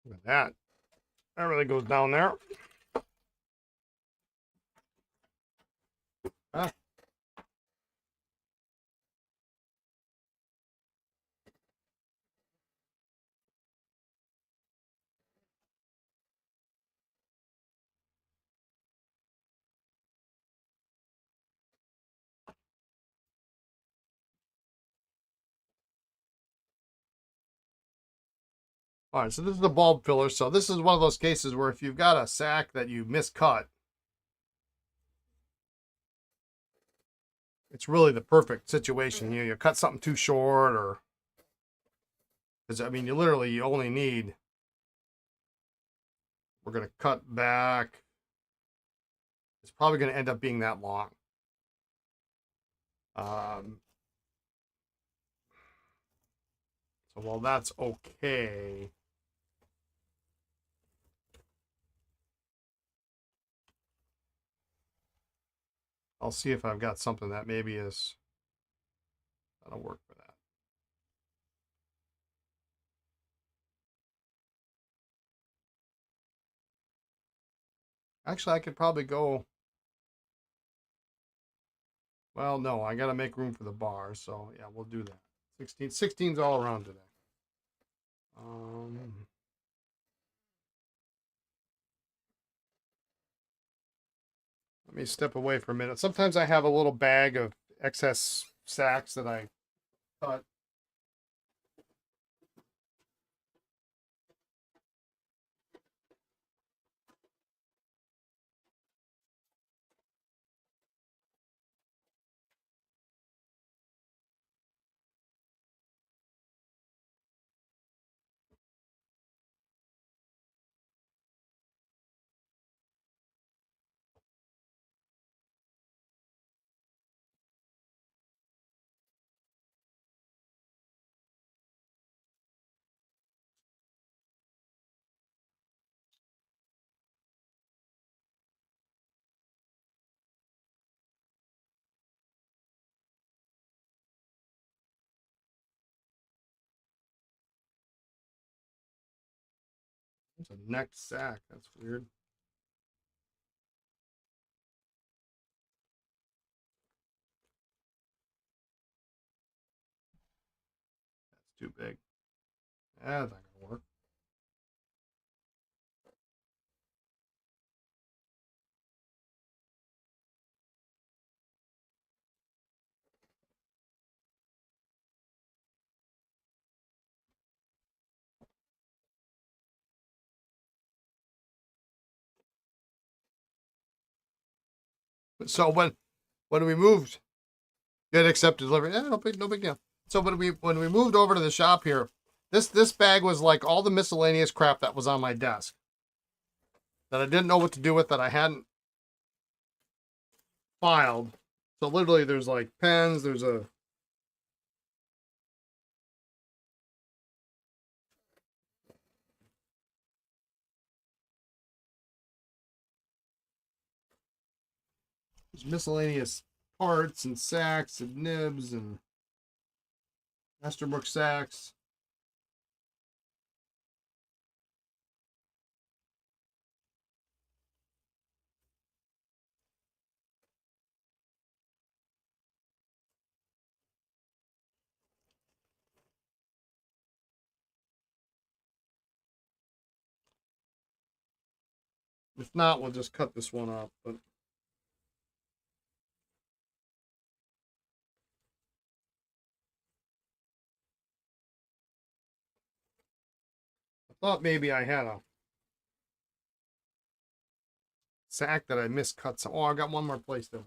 Look at that. That really goes down there. Ah. All right, so this is the bulb filler. So this is one of those cases where if you've got a sack that you miscut, it's really the perfect situation. You cut something too short, or because I mean, you only need. We're gonna cut back. It's probably gonna end up being that long. Um, so while that's okay, I'll see if I've got something that maybe is that'll work for that. Actually, I could probably go. Well, no, I got to make room for the bar. So yeah, we'll do that. 16's all around today. Um, Let me step away for a minute. Sometimes I have a little bag of excess sacks that I cut. It's a necked sack. That's weird. That's too big. That's not gonna work. So when we moved, get accepted delivery. Yeah, no big deal. So when we moved over to the shop here, this bag was like all the miscellaneous crap that was on my desk that I didn't know what to do with, that I hadn't filed. So literally, there's like pens. There's miscellaneous parts and sacks and nibs and Esterbrook sacks. If not, we'll just cut this one off. But I thought maybe I had a sack that I miscut. So, oh, I got one more place there.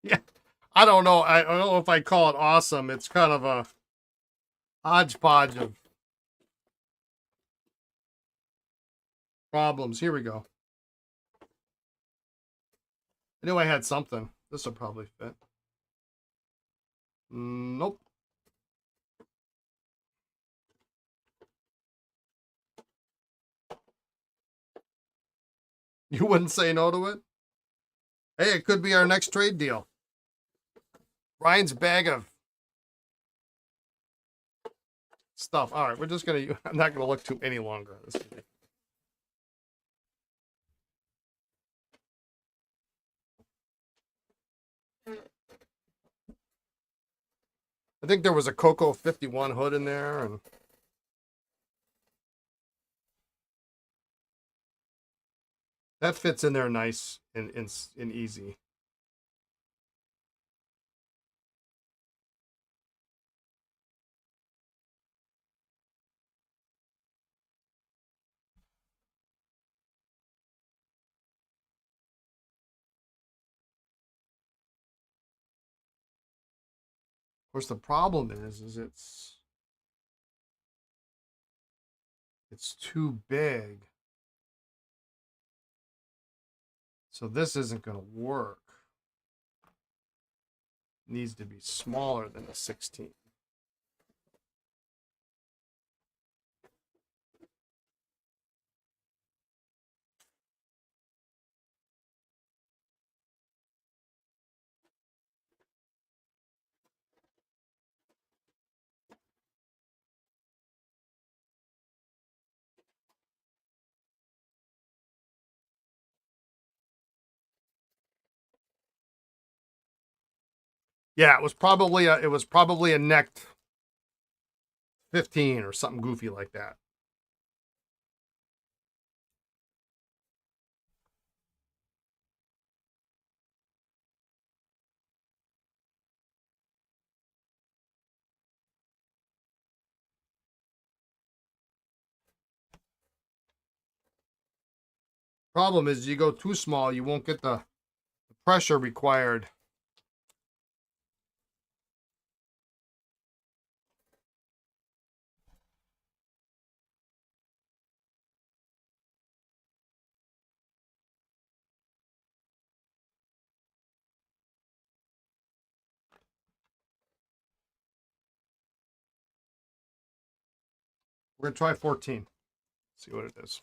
Yeah, I don't know. I don't know if I call it awesome. It's kind of a hodgepodge of problems. Here we go. I knew I had something. This will probably fit. Nope. You wouldn't say no to it? Hey, it could be our next trade deal. Ryan's bag of stuff. All right, we're just gonna. I'm not gonna look too any longer. I think there was a Coco 51 hood in there, and that fits in there nice and easy. Of course, the problem is it's too big. So this isn't going to work. It needs to be smaller than a 16. Yeah, it was probably a necked 15 or something goofy like that. Problem is, you go too small, you won't get the pressure required. We're gonna try 14. See what it is.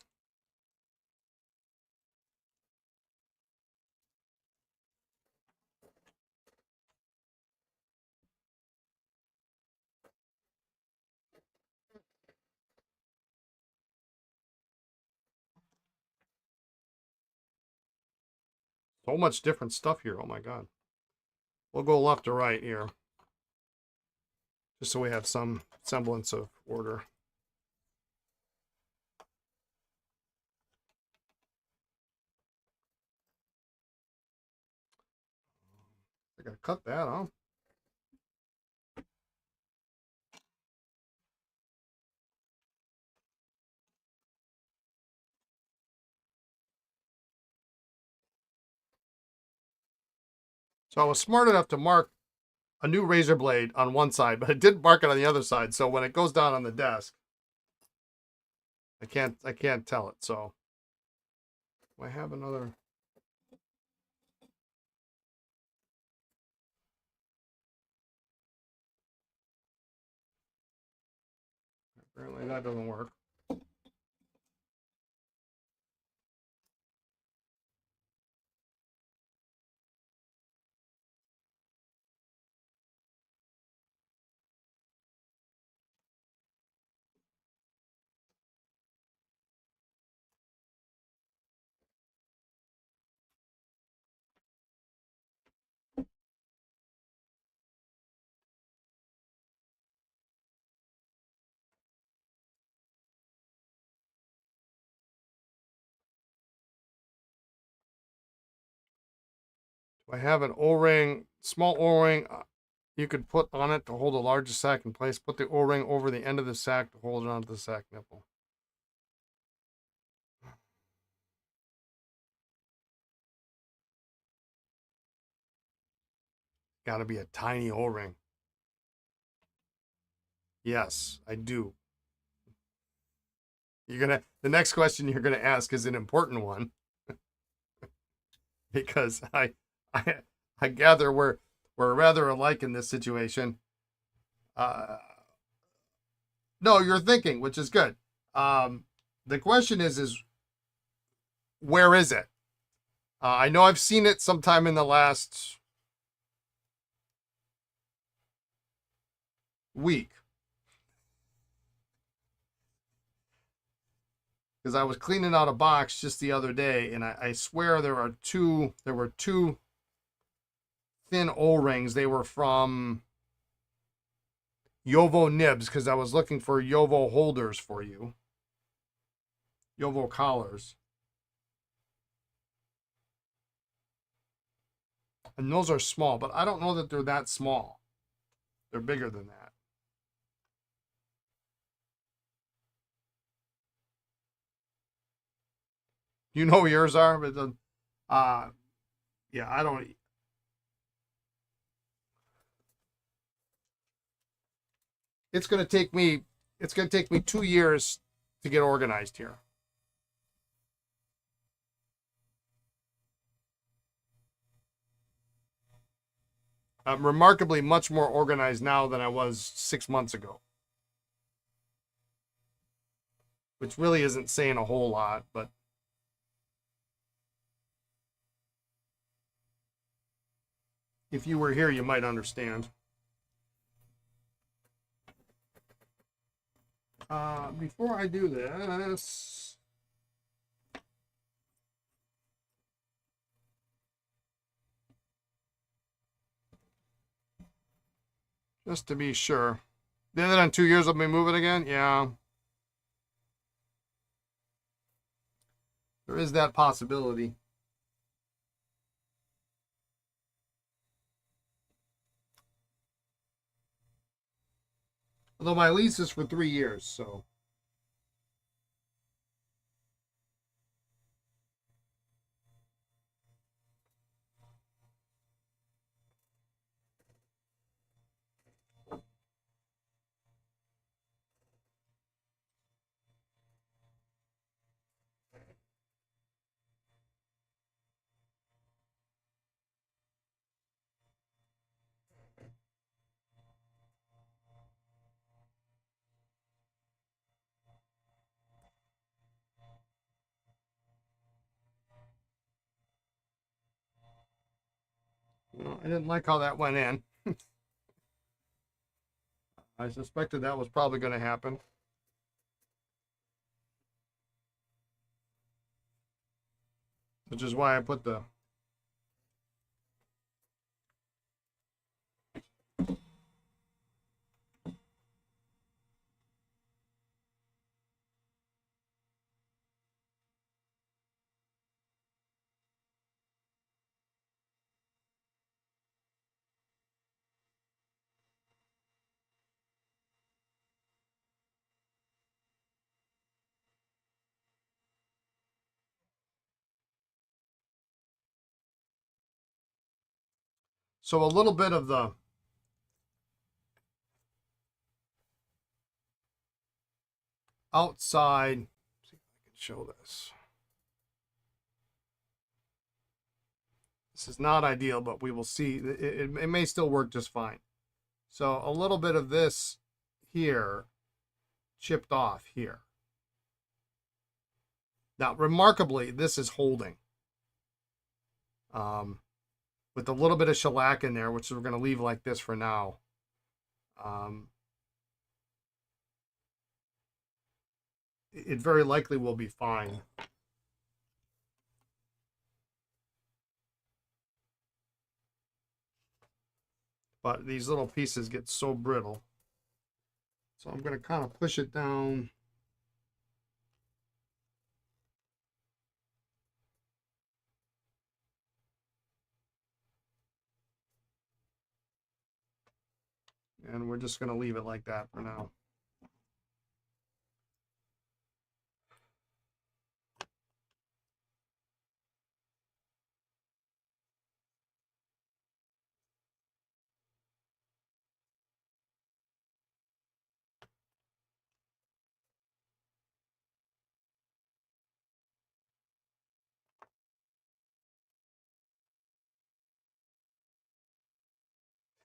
So much different stuff here. Oh my god. We'll go left to right here, just so we have some semblance of order. gotta cut that, huh? So I was smart enough to mark a new razor blade on one side, but I didn't mark it on the other side. So when it goes down on the desk, I can't tell it. So I have another. Apparently that doesn't work. I have an O-ring, small O-ring you could put on it to hold the largest sack in place. Put the O-ring over the end of the sack to hold it onto the sack nipple. Got to be a tiny O-ring. Yes, I do. The next question you're gonna ask is an important one because I I gather we're rather alike in this situation. Uh, no, you're thinking, which is good. The question is where is it? I know I've seen it sometime in the last week because I was cleaning out a box just the other day, and I swear there were two thin O-rings. They were from Yovo nibs because I was looking for Yovo holders for you. Yovo collars. And those are small, but I don't know that they're that small. They're bigger than that. You know where yours are, but yeah, I don't. It's gonna take me. It's gonna take me 2 years to get organized here. I'm remarkably much more organized now than I was 6 months ago, which really isn't saying a whole lot, but if you were here, you might understand. Before I do this, just to be sure, then in 2 years I'll be moving again. Yeah, there is that possibility. Although my lease is for 3 years, so. Well, I didn't like how that went in. I suspected that was probably going to happen. Which is why I put the. So a little bit of the outside, let's see if I can show this. This is not ideal, but we will see. It may still work just fine. So a little bit of this here chipped off here. Now, remarkably, this is holding. With a little bit of shellac in there, which we're going to leave like this for now. It very likely will be fine. But these little pieces get so brittle. So I'm going to kind of push it down. And we're just going to leave it like that for now.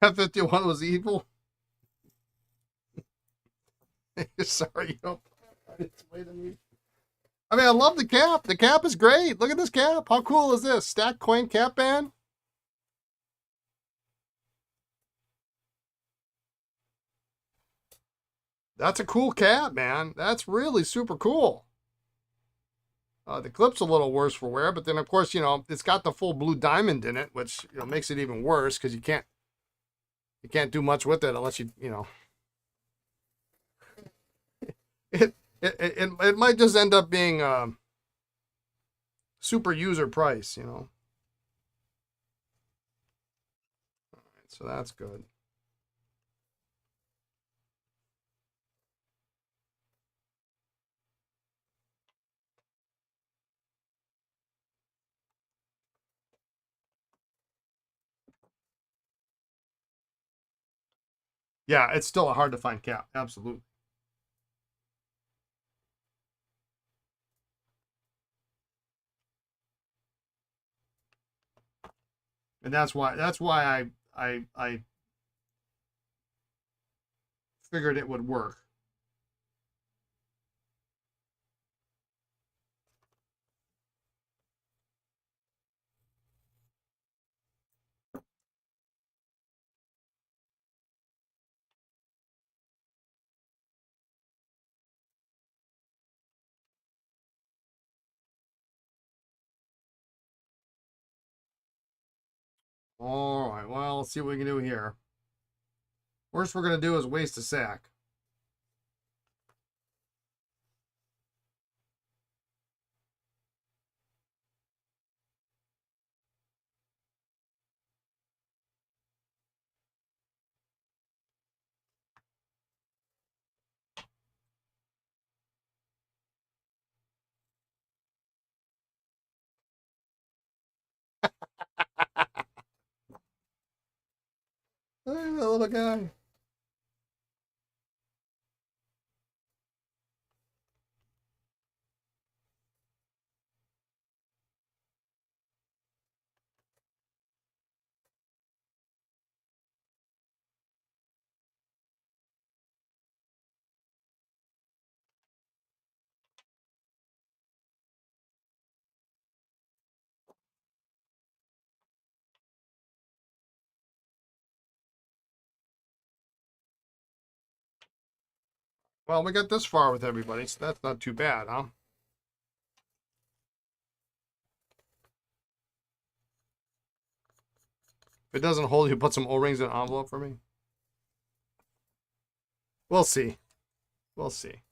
F-51 was evil. Sorry. I mean, I love the cap. The cap is great. Look at this cap. How cool is this? Stacked coin cap band. That's a cool cap, man. That's really super cool. The clip's a little worse for wear, but then of course, it's got the full blue diamond in it, which makes it even worse because you can't do much with it unless it might just end up being super user price, All right, so that's good. Yeah, it's still a hard to find cap. Absolutely. And that's why I figured it would work. All right, well, let's see what we can do here. Worst we're going to do is waste a sack. Look at that little guy. Well, we got this far with everybody, so that's not too bad, huh? If it doesn't hold, you put some O-rings in an envelope for me? We'll see. We'll see.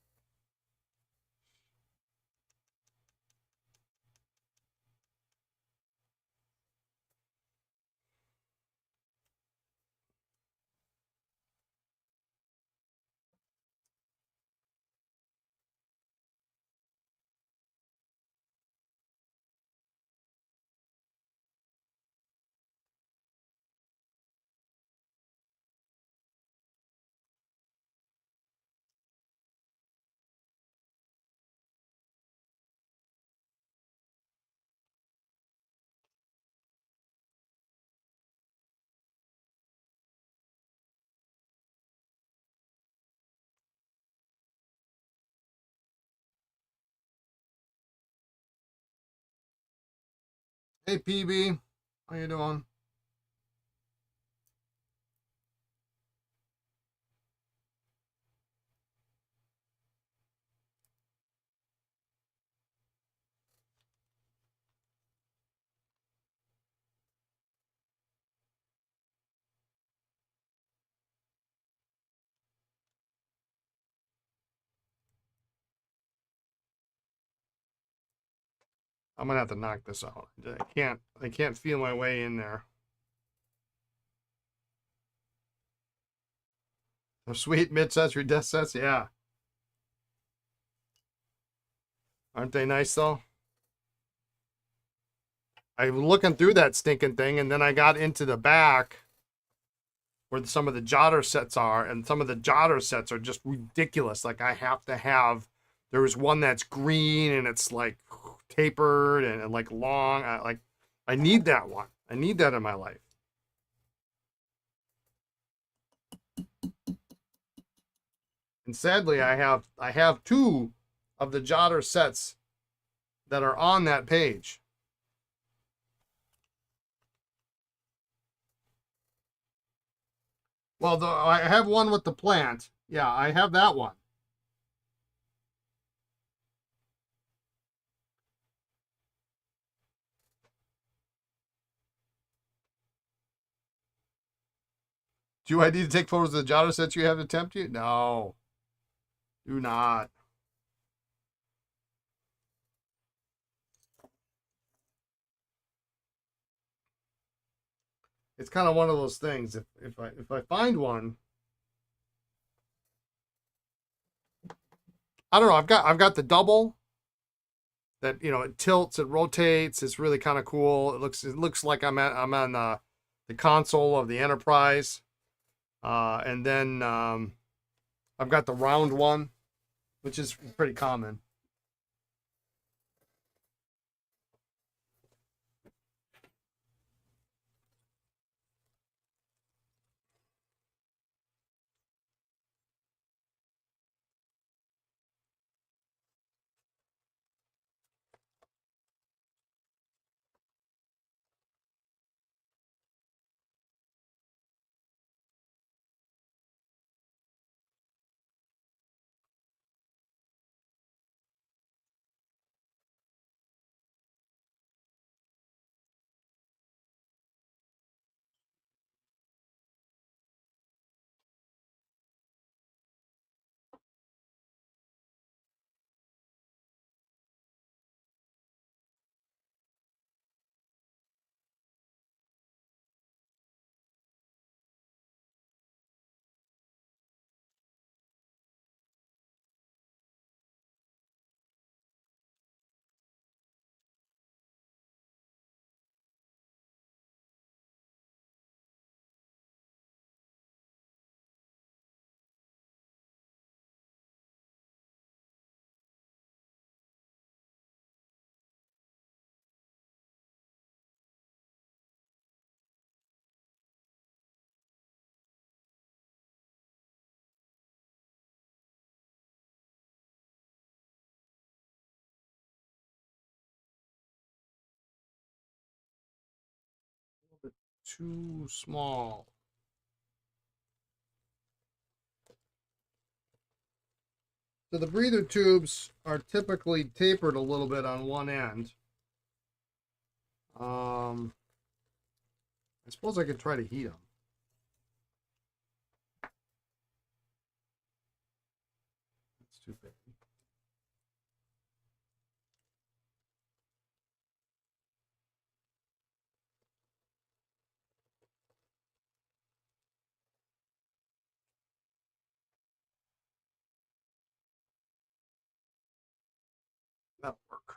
Hey, PB. How you doing? I'm gonna have to knock this out. I can't feel my way in there. They're sweet mid-century desk sets, yeah. Aren't they nice though? I was looking through that stinking thing, and then I got into the back where some of the jotter sets are, and some of the jotter sets are just ridiculous. Like I have to have. There was one that's green and it's like tapered and like long. I need that one. I need that in my life. And sadly, I have two of the jotter sets that are on that page. Well, I have one with the plant. Yeah, I have that one. Do I need to take photos of the jotter sets you have to tempt you? No, do not. It's kind of one of those things. If I find one, I don't know. I've got the double that it tilts, it rotates. It's really kind of cool. It looks like I'm on the console of the Enterprise, and then I've got the round one, which is pretty common. Too small. So the breather tubes are typically tapered a little bit on one end. I suppose I could try to heat them. That's too big. That'll work.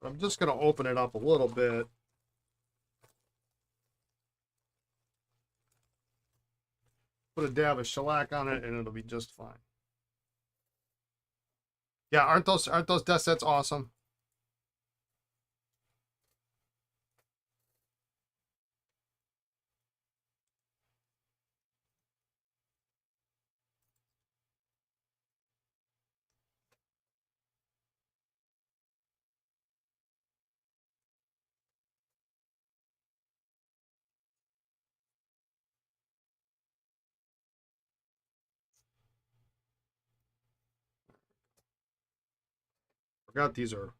But I'm just going to open it up a little bit. Put a dab of shellac on it, and it'll be just fine. Yeah, aren't those desk sets awesome? Forgot these are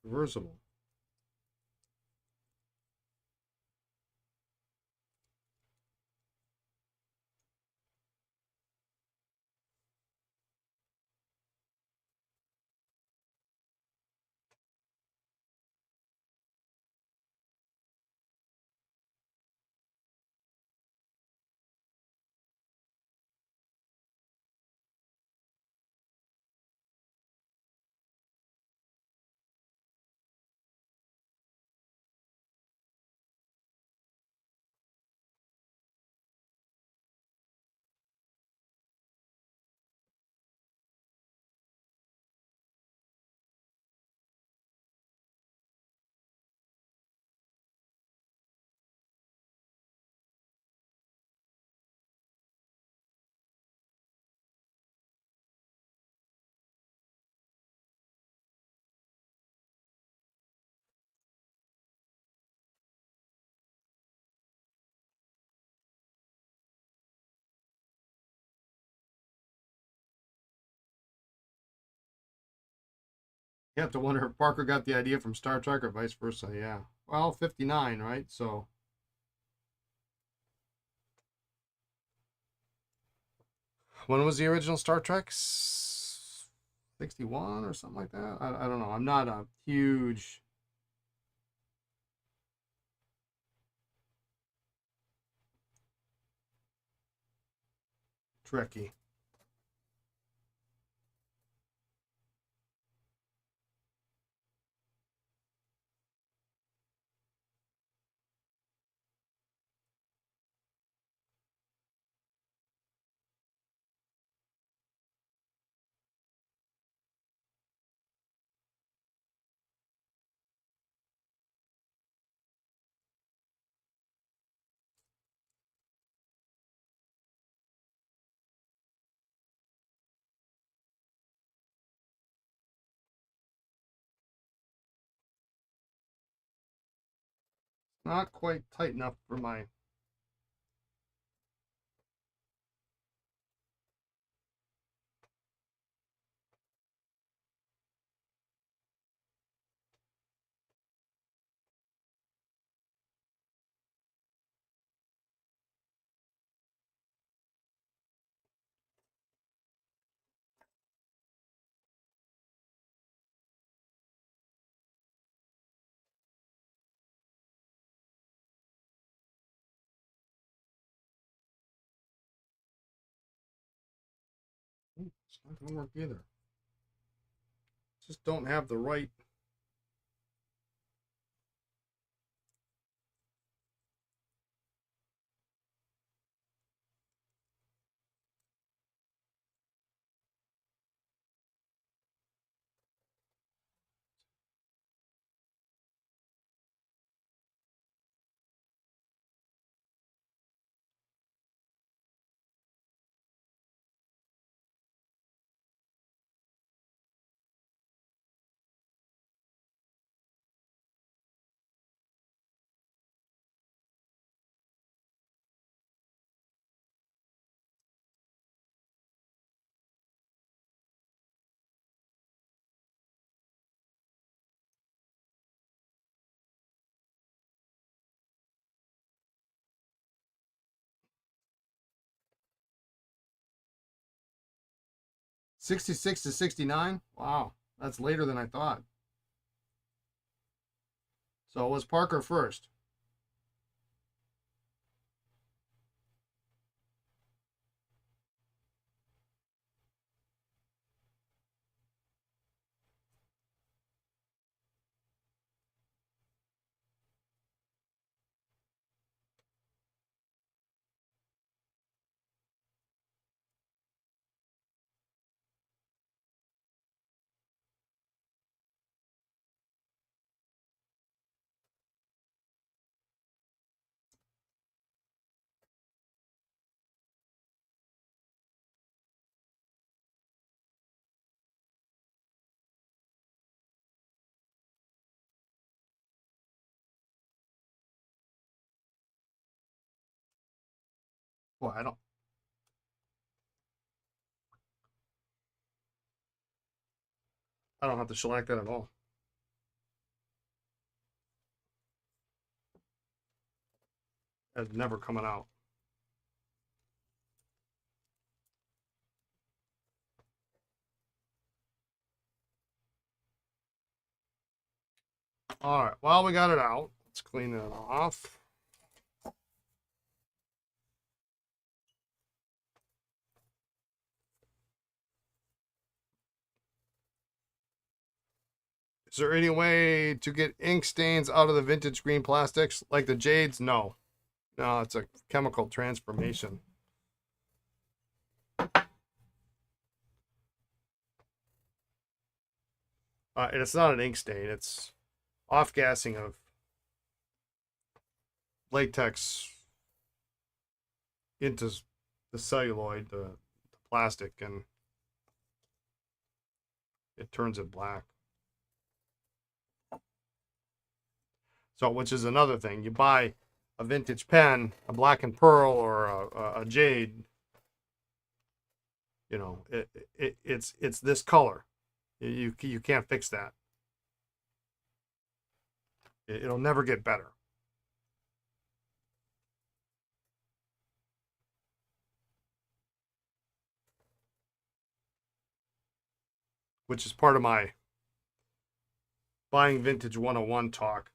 reversible. You have to wonder if Parker got the idea from Star Trek or vice versa. Yeah. Well, 59, right? So when was the original Star Trek? 61 or something like that? I don't know. I'm not a huge Trekkie. Not quite tight enough for my. It's not gonna work either. Just don't have the right. '66 to '69. Wow, that's later than I thought. So it was Parker first. Well, I don't have to shellac that at all. It's never coming out. All right, well, we got it out. Let's clean it off. Is there any way to get ink stains out of the vintage green plastics like the jades? No. No, it's a chemical transformation. And it's not an ink stain. It's off-gassing of latex into the celluloid, the plastic, and it turns it black. So, which is another thing. You buy a vintage pen, a black and pearl, or a jade. You know, it's this color. You can't fix that. It'll never get better. Which is part of my buying vintage 101 talk.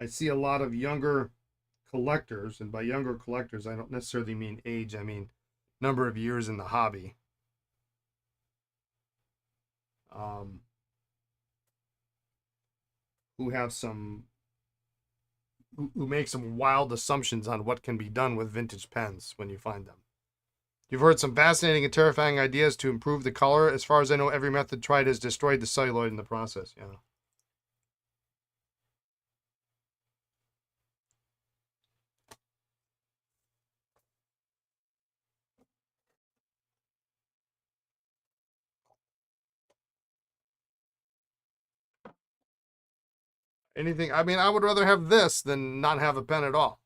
I see a lot of younger collectors, and by younger collectors, I don't necessarily mean age, I mean number of years in the hobby. Um, who have some, who make some wild assumptions on what can be done with vintage pens when you find them. You've heard some fascinating and terrifying ideas to improve the color. As far as I know, every method tried has destroyed the celluloid in the process. Yeah. Anything, I mean, I would rather have this than not have a pen at all.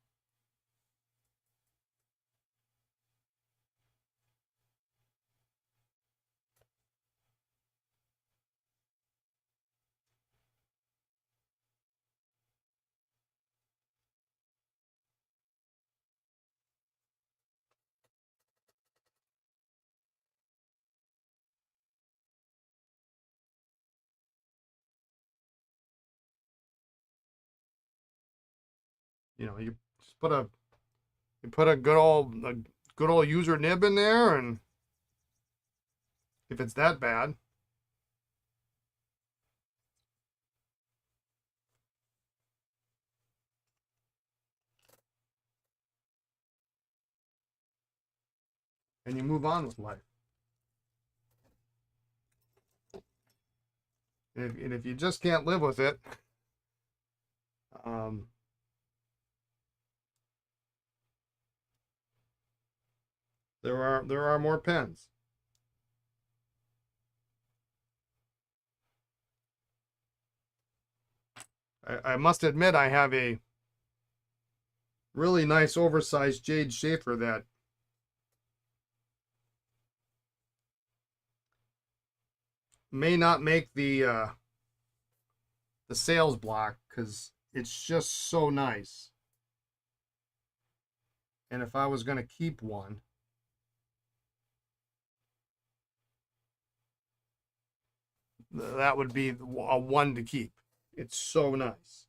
You know, you just put a good old user nib in there, and if it's that bad, and you move on with life. And if you just can't live with it, um, there are more pens. I must admit, I have a really nice oversized jade Sheaffer that may not make the sales block because it's just so nice. And if I was going to keep one, that would be a one to keep. It's so nice.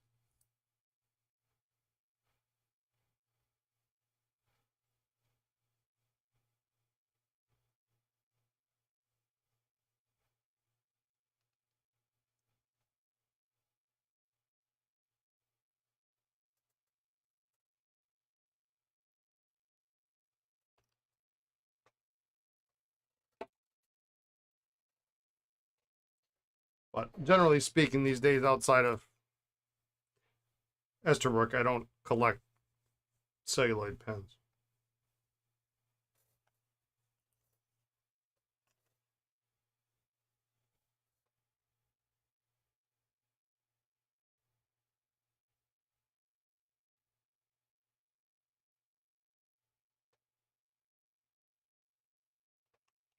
But generally speaking, these days outside of Esterbrook, I don't collect celluloid pens.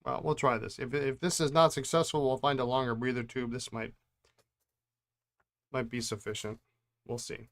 Well, we'll try this. If this is not successful, we'll find a longer breather tube. This might be sufficient. We'll see.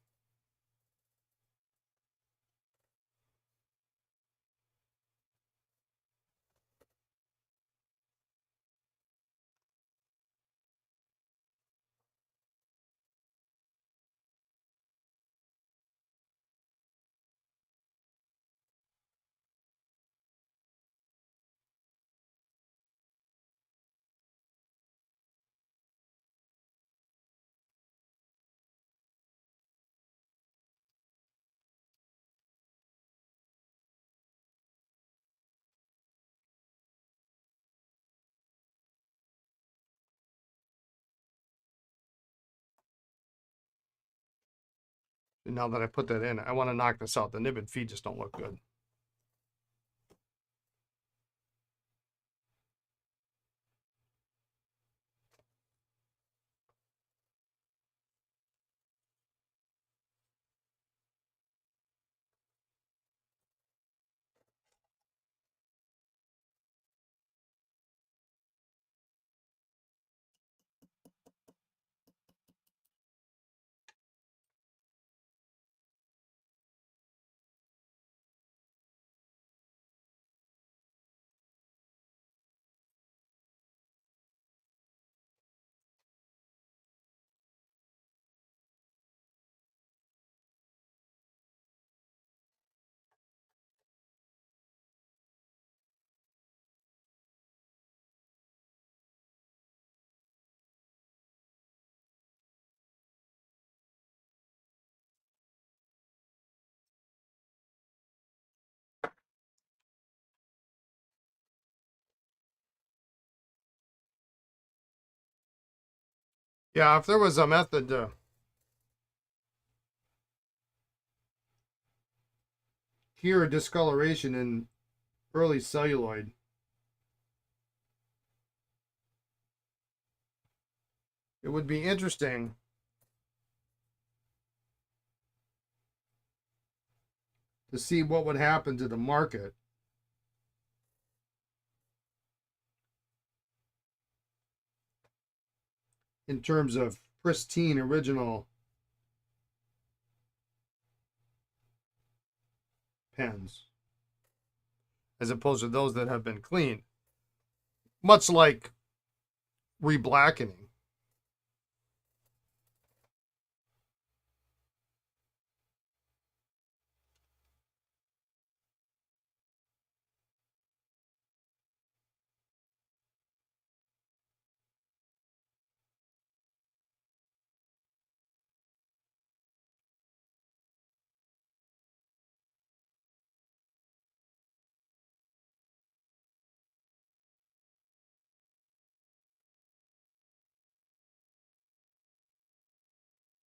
And now that I put that in, I want to knock this out. The nib and feed just don't look good. Yeah, if there was a method to cure discoloration in early celluloid, it would be interesting to see what would happen to the market in terms of pristine original pens as opposed to those that have been cleaned. Much like reblackening.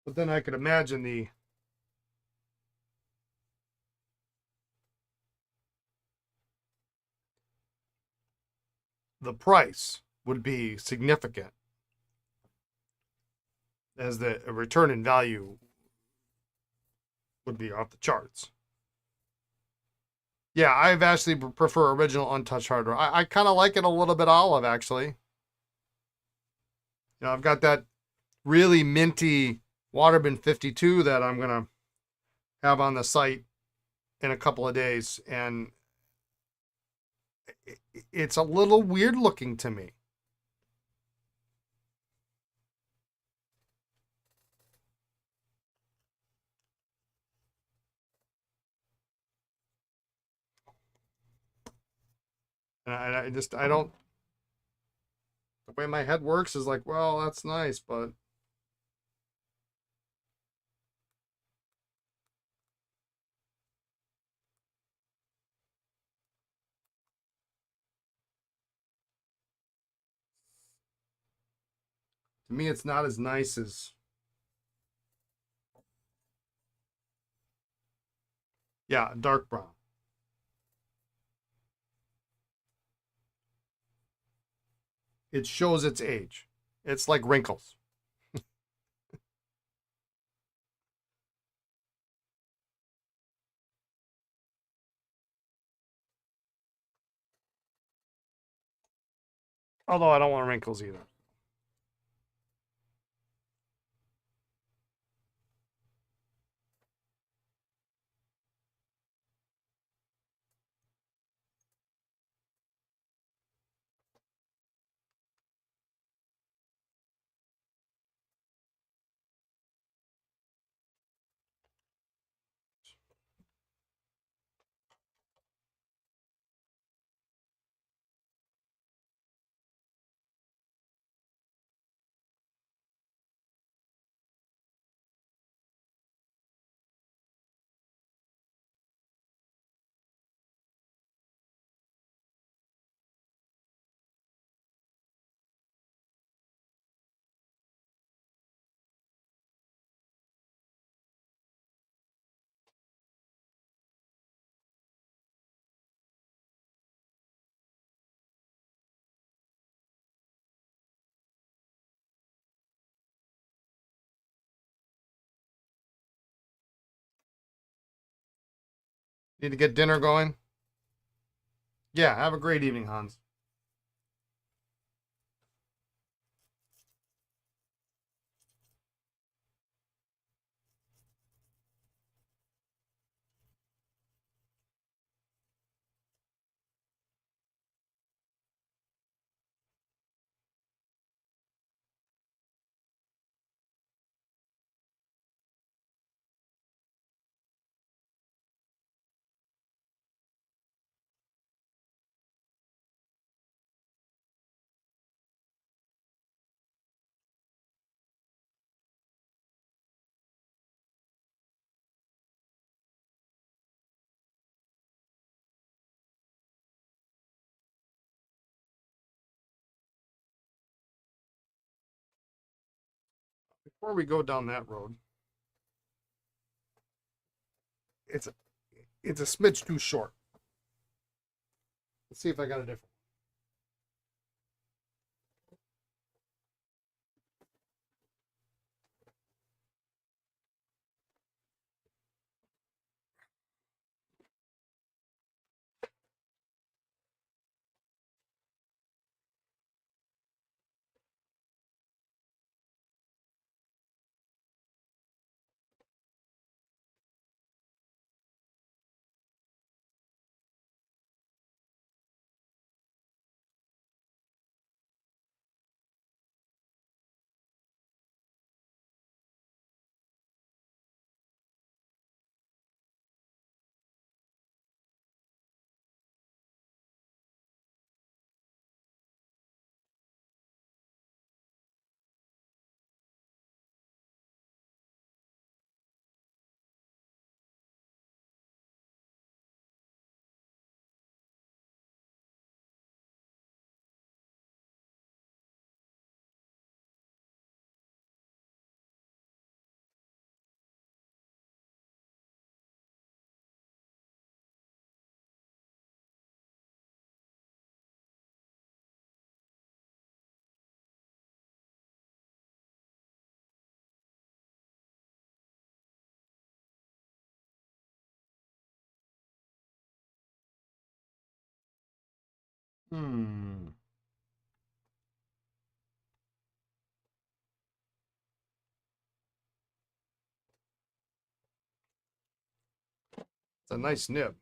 But then I could imagine the price would be significant as the return in value would be off the charts. Yeah, I actually prefer original untouched hardware. I kind of like it a little bit olive, actually. I've got that really minty Waterbin 52 that I'm going to have on the site in a couple of days. And it's a little weird looking to me. And I don't, the way my head works is like, well, that's nice, but To me, it's not as nice as, yeah, dark brown. It shows its age. It's like wrinkles. Although I don't want wrinkles either. Need to get dinner going? Yeah, have a great evening, Hans. Before we go down that road, it's a, it's a smidge too short. Let's see if I got a different. Hmm. It's a nice nib.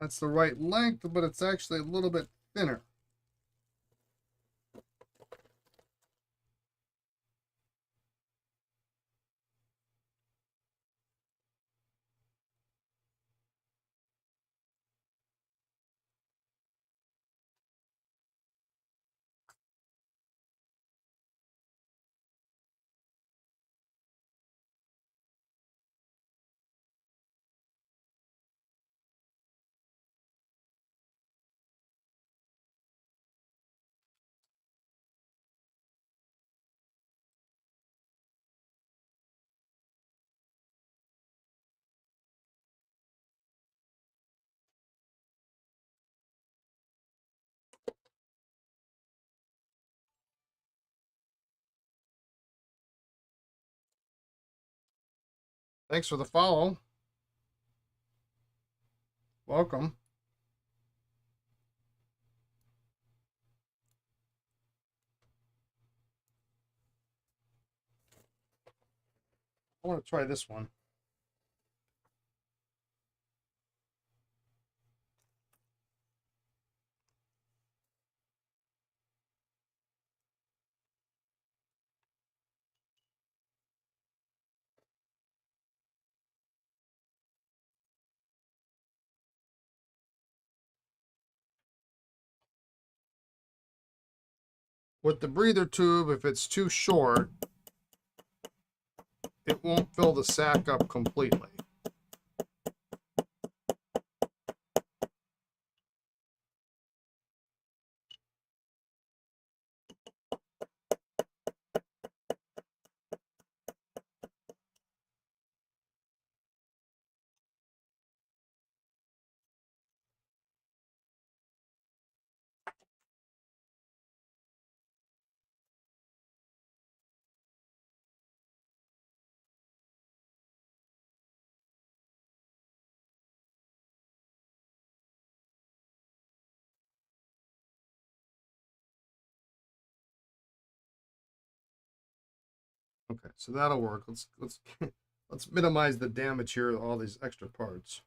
That's the right length, but it's actually a little bit thinner. Thanks for the follow. Welcome. I want to try this one. With the breather tube, if it's too short, it won't fill the sack up completely. Okay, so that'll work. Let's let's minimize the damage here, all these extra parts.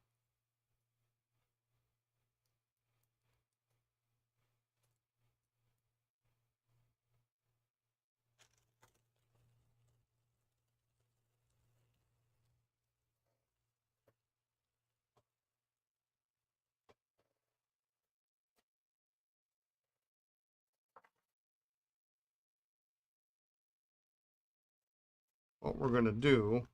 What we're gonna do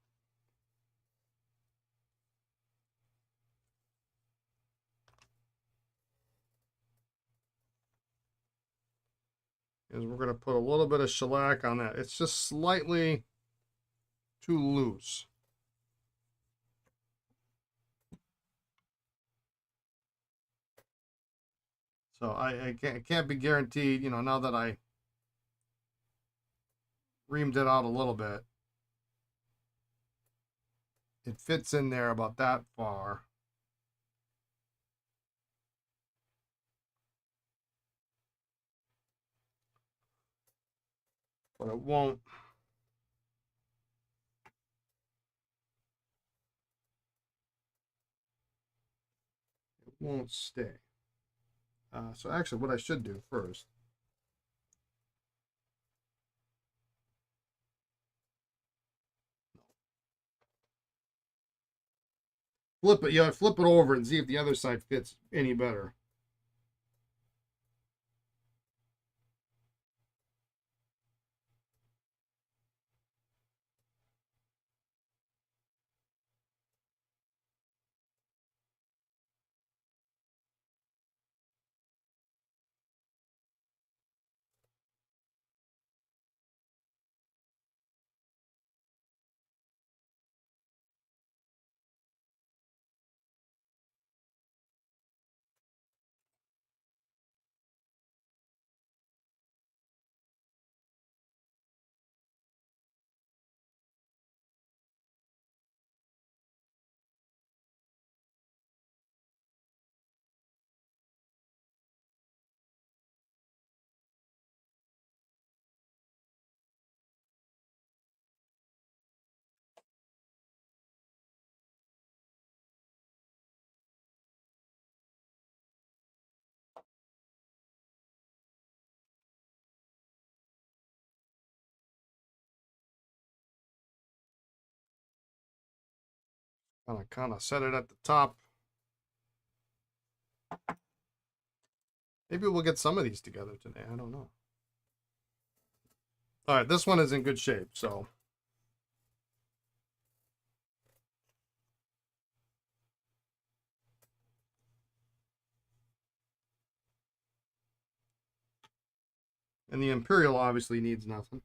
is we're gonna put a little bit of shellac on that. It's just slightly too loose. So I can't be guaranteed, you know, now that I reamed it out a little bit, it fits in there about that far. But it won't stay. So actually what I should do first, flip it. Yeah, flip it over and see if the other side fits any better. Kind of set it at the top. Maybe we'll get some of these together today. I don't know. All right, this one is in good shape, so. And the Imperial obviously needs nothing.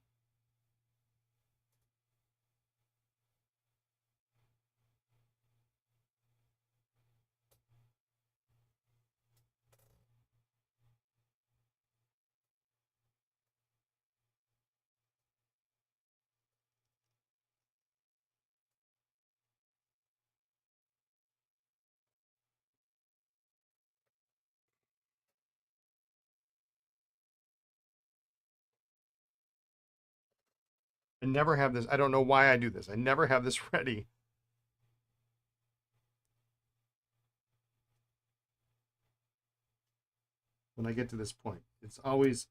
I never have this. I don't know why I do this. I never have this ready. When I get to this point, it's always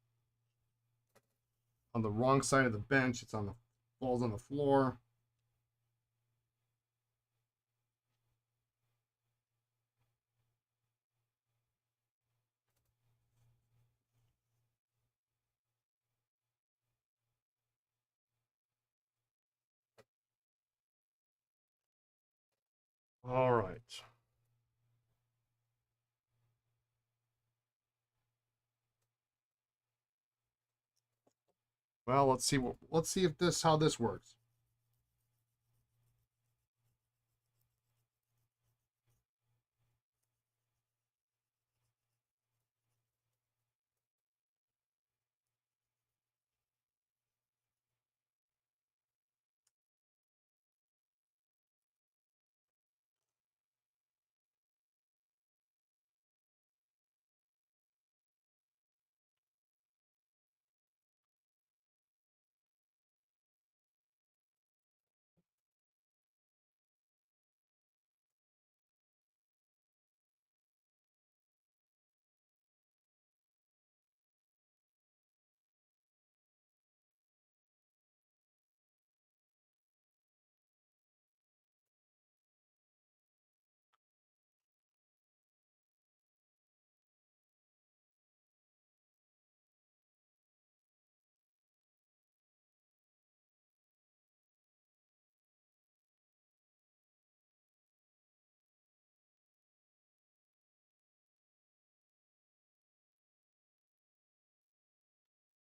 on the wrong side of the bench. It's on the falls on the floor. All right. Well, let's see if this how this works.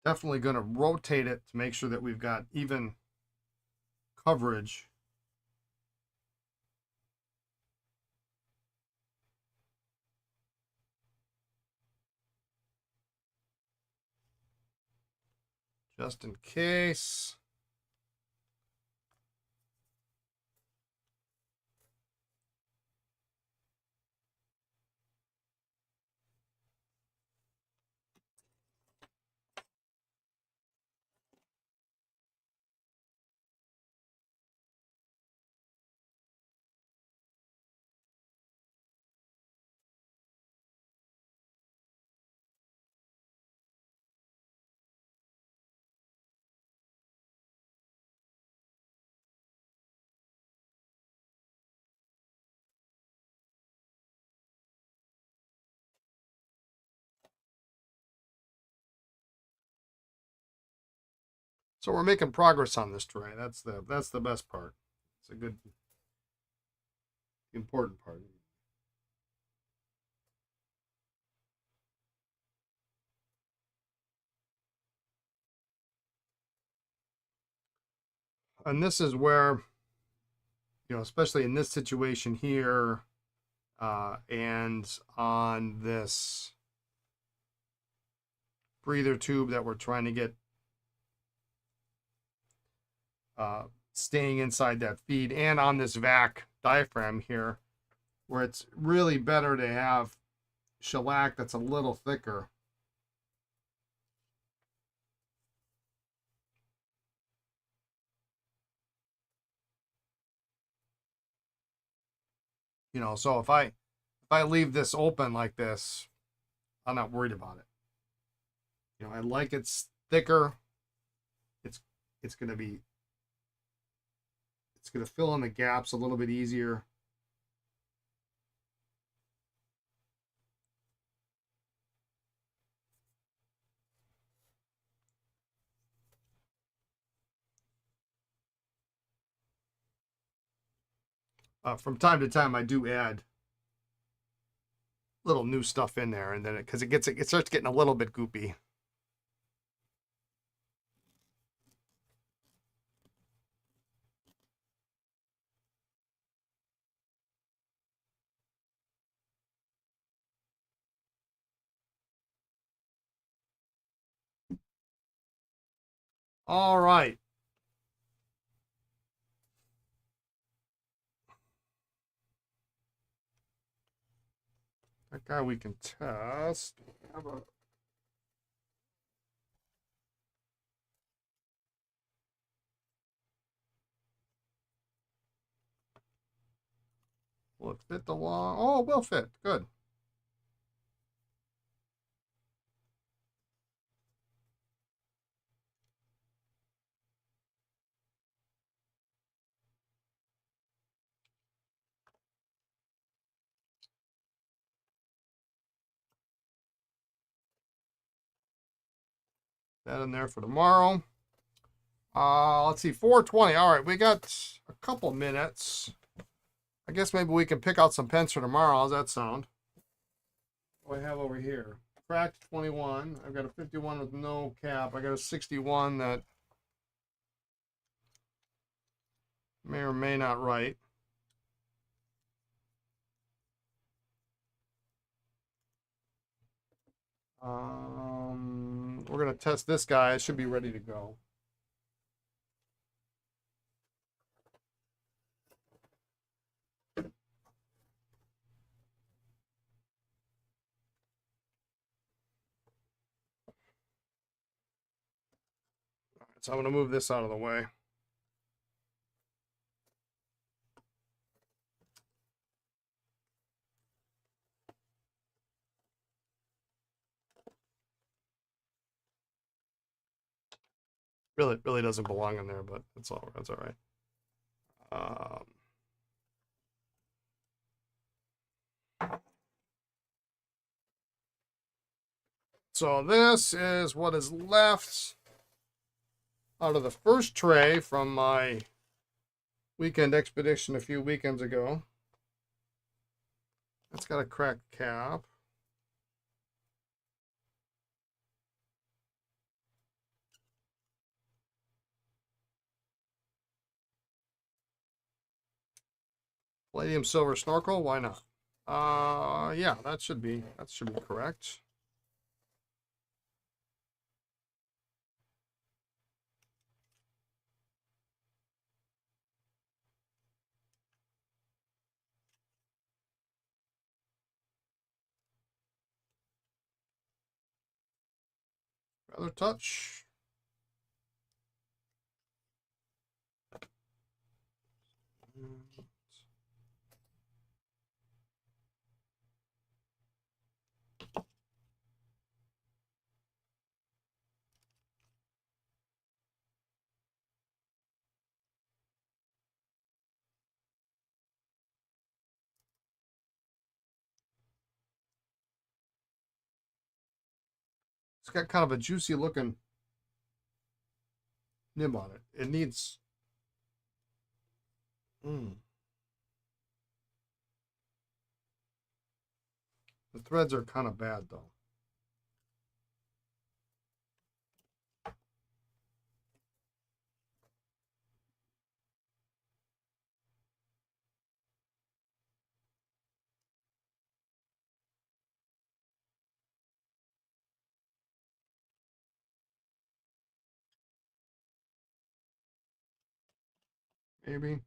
Definitely going to rotate it to make sure that we've got even coverage. Just in case. So we're making progress on this terrain. That's the best part. It's a good, important part. And this is where, especially in this situation here, and on this breather tube that we're trying to get staying inside that feed, and on this vac diaphragm here, where it's really better to have shellac that's a little thicker. So if I leave this open like this, I'm not worried about it. I like it's thicker. It's gonna fill in the gaps a little bit easier. From time to time, I do add little new stuff in there, and then because it starts getting a little bit goopy. All right. That guy we can test. Have a will it fit the long? Oh, it will fit. Good. That in there for tomorrow. Let's see, 4:20. All right, we got a couple minutes. I guess maybe we can pick out some pens for tomorrow. How's that sound? What do I have over here? Cracked 21. I've got a 51 with no cap. I got a 61 that may or may not write. We're gonna test this guy. It should be ready to go. So I'm going to move this out of the way. Really doesn't belong in there, but that's all right. So this is what is left out of the first tray from my weekend expedition a few weekends ago. It's got a cracked cap. Palladium silver snorkel, why not? Yeah, that should be correct. Feather touch. It's got kind of a juicy looking nib on it. It needs. The threads are kind of bad though. Maybe.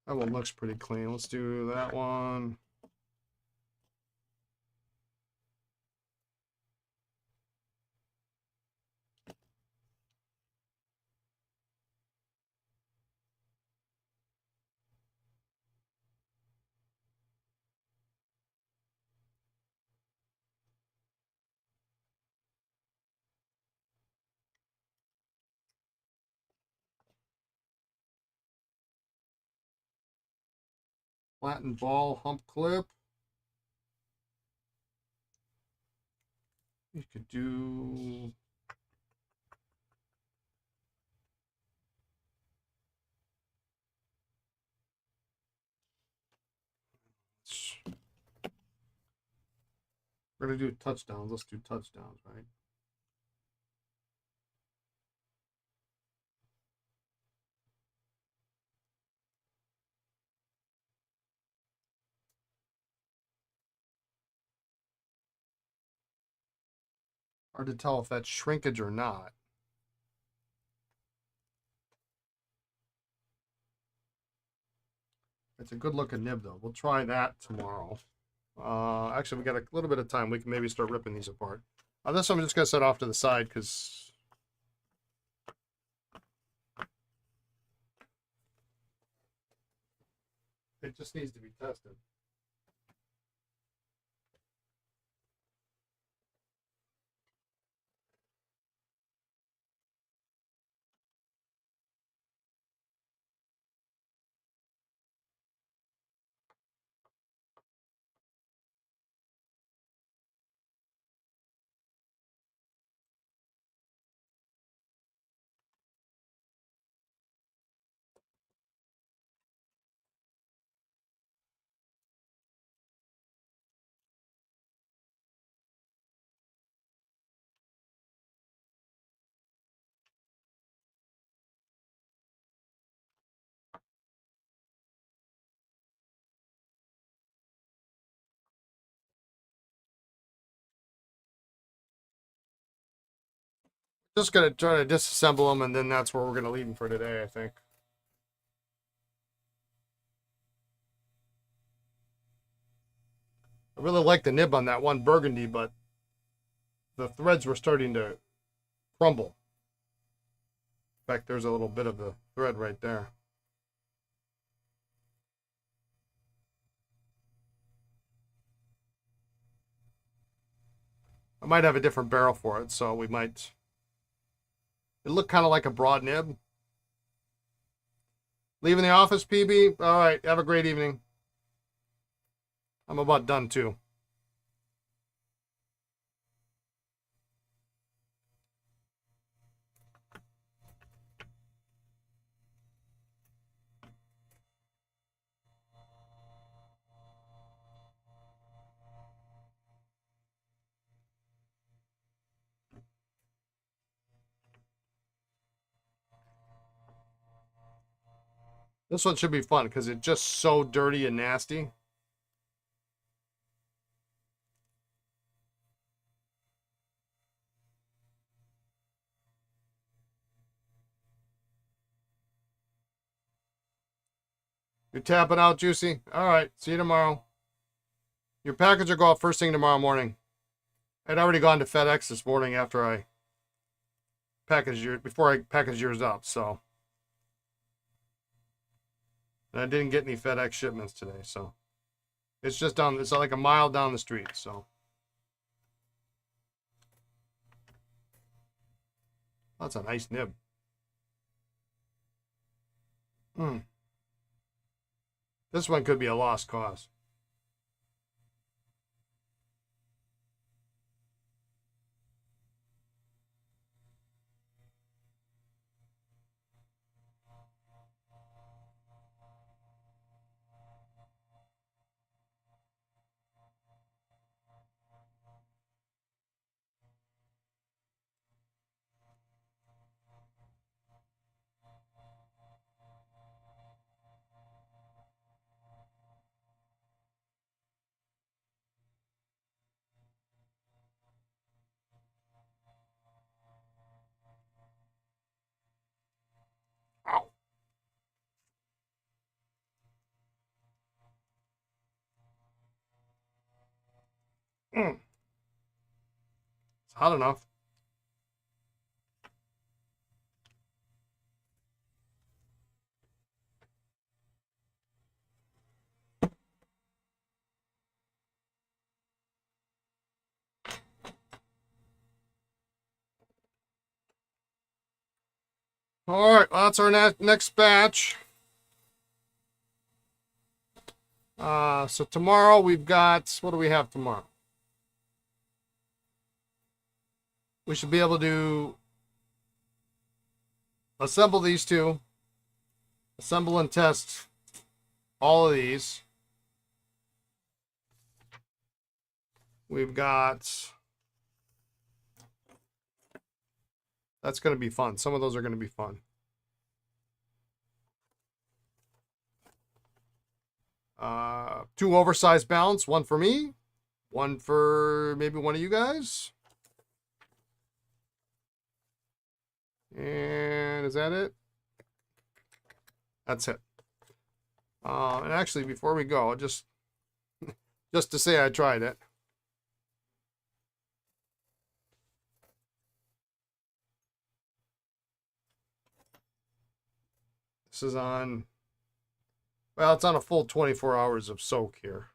That one looks pretty clean. Let's do that one. Flattened ball hump clip. You could do We're going to do touchdowns. Let's do touchdowns, right? Hard to tell if that's shrinkage or not. It's a good looking nib though. We'll try that tomorrow. Actually, we got a little bit of time. We can maybe start ripping these apart. This one I'm just going to set off to the side because it just needs to be tested. Just going to try to disassemble them, and then that's where we're going to leave them for today, I think. I really like the nib on that one burgundy, but the threads were starting to crumble. In fact, there's a little bit of the thread right there. I might have a different barrel for it, so we might... It looked kind of like a broad nib. Leaving the office, PB? All right, have a great evening. I'm about done, too. This one should be fun because it's just so dirty and nasty. You're tapping out, Juicy? All right, see you tomorrow. Your package will go out first thing tomorrow morning. I'd already gone to FedEx this morning after I before I packaged yours up, so. And I didn't get any FedEx shipments today, so. It's just down, it's like a mile down the street, so. That's a nice nib. This one could be a lost cause. Ow. It's hot enough. All right, well, that's our next batch. So tomorrow we've got, what do we have tomorrow? We should be able to assemble these two, assemble and test all of these. We've got, that's going to be fun. Some of those are going to be fun. Two oversized balance, one for me, one for maybe one of you guys. And is that it? That's it. And actually, before we go, just to say I tried it. This is on, well, it's on a full 24 hours of soak here.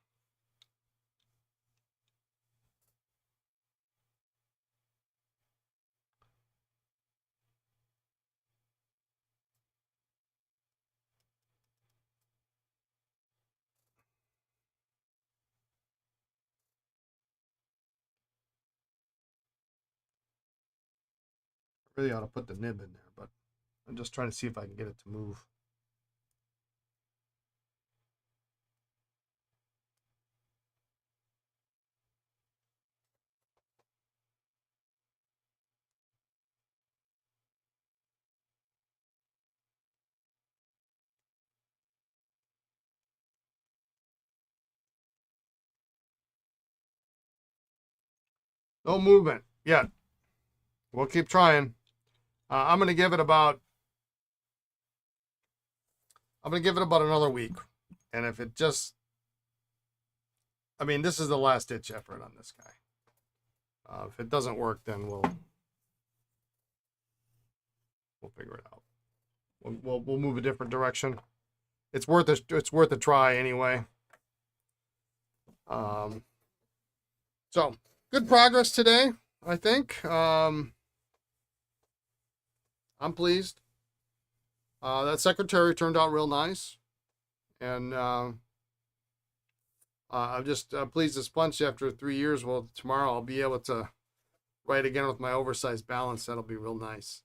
Really ought to put the nib in there, but I'm just trying to see if I can get it to move. No movement yet. We'll keep trying. I'm gonna give it about another week, and if it just, I mean, this is the last ditch effort on this guy. If it doesn't work, then we'll figure it out. We'll move a different direction. It's worth a try anyway. So good progress today, I think. I'm pleased. That secretary turned out real nice, and I'm just pleased as punch after 3 years. Well, tomorrow I'll be able to write again with my oversized balance. That'll be real nice.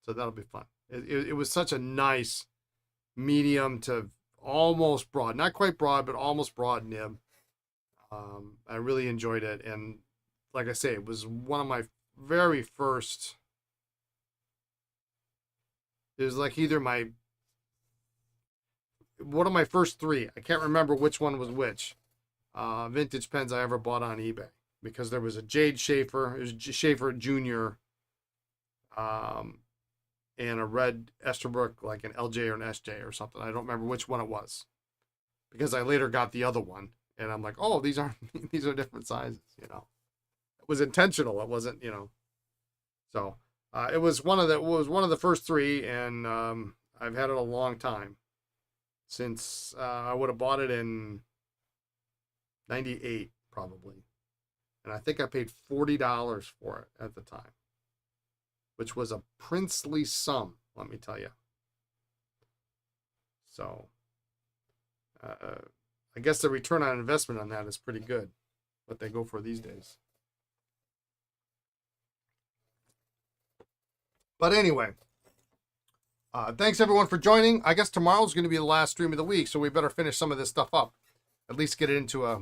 So that'll be fun. It was such a nice medium to almost broad, not quite broad, but almost broad nib. I really enjoyed it. And like I say, it was one of my very first, it was like either one of my first three. I can't remember which one was which. Vintage pens I ever bought on eBay, because there was a Jade Sheaffer, it was Sheaffer Jr., and a red Esterbrook, like an LJ or an SJ or something. I don't remember which one it was, because I later got the other one, and I'm like, oh, these are different sizes. It was intentional. It wasn't, So it was one of the first three, and I've had it a long time, since I would have bought it in '98 probably, and I think I paid $40 for it at the time, which was a princely sum, let me tell you. So I guess the return on investment on that is pretty good, what they go for these days. But anyway, thanks everyone for joining. I guess tomorrow's going to be the last stream of the week, so we better finish some of this stuff up, at least get it into a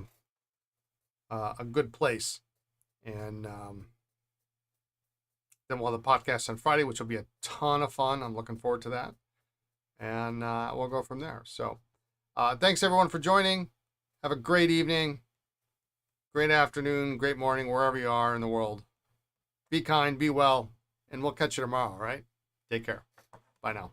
good place. And then we'll have the podcast on Friday, which will be a ton of fun. I'm looking forward to that. And we'll go from there. So thanks everyone for joining. Have a great evening, great afternoon, great morning, wherever you are in the world. Be kind, be well, and we'll catch you tomorrow, all right? Take care. Bye now.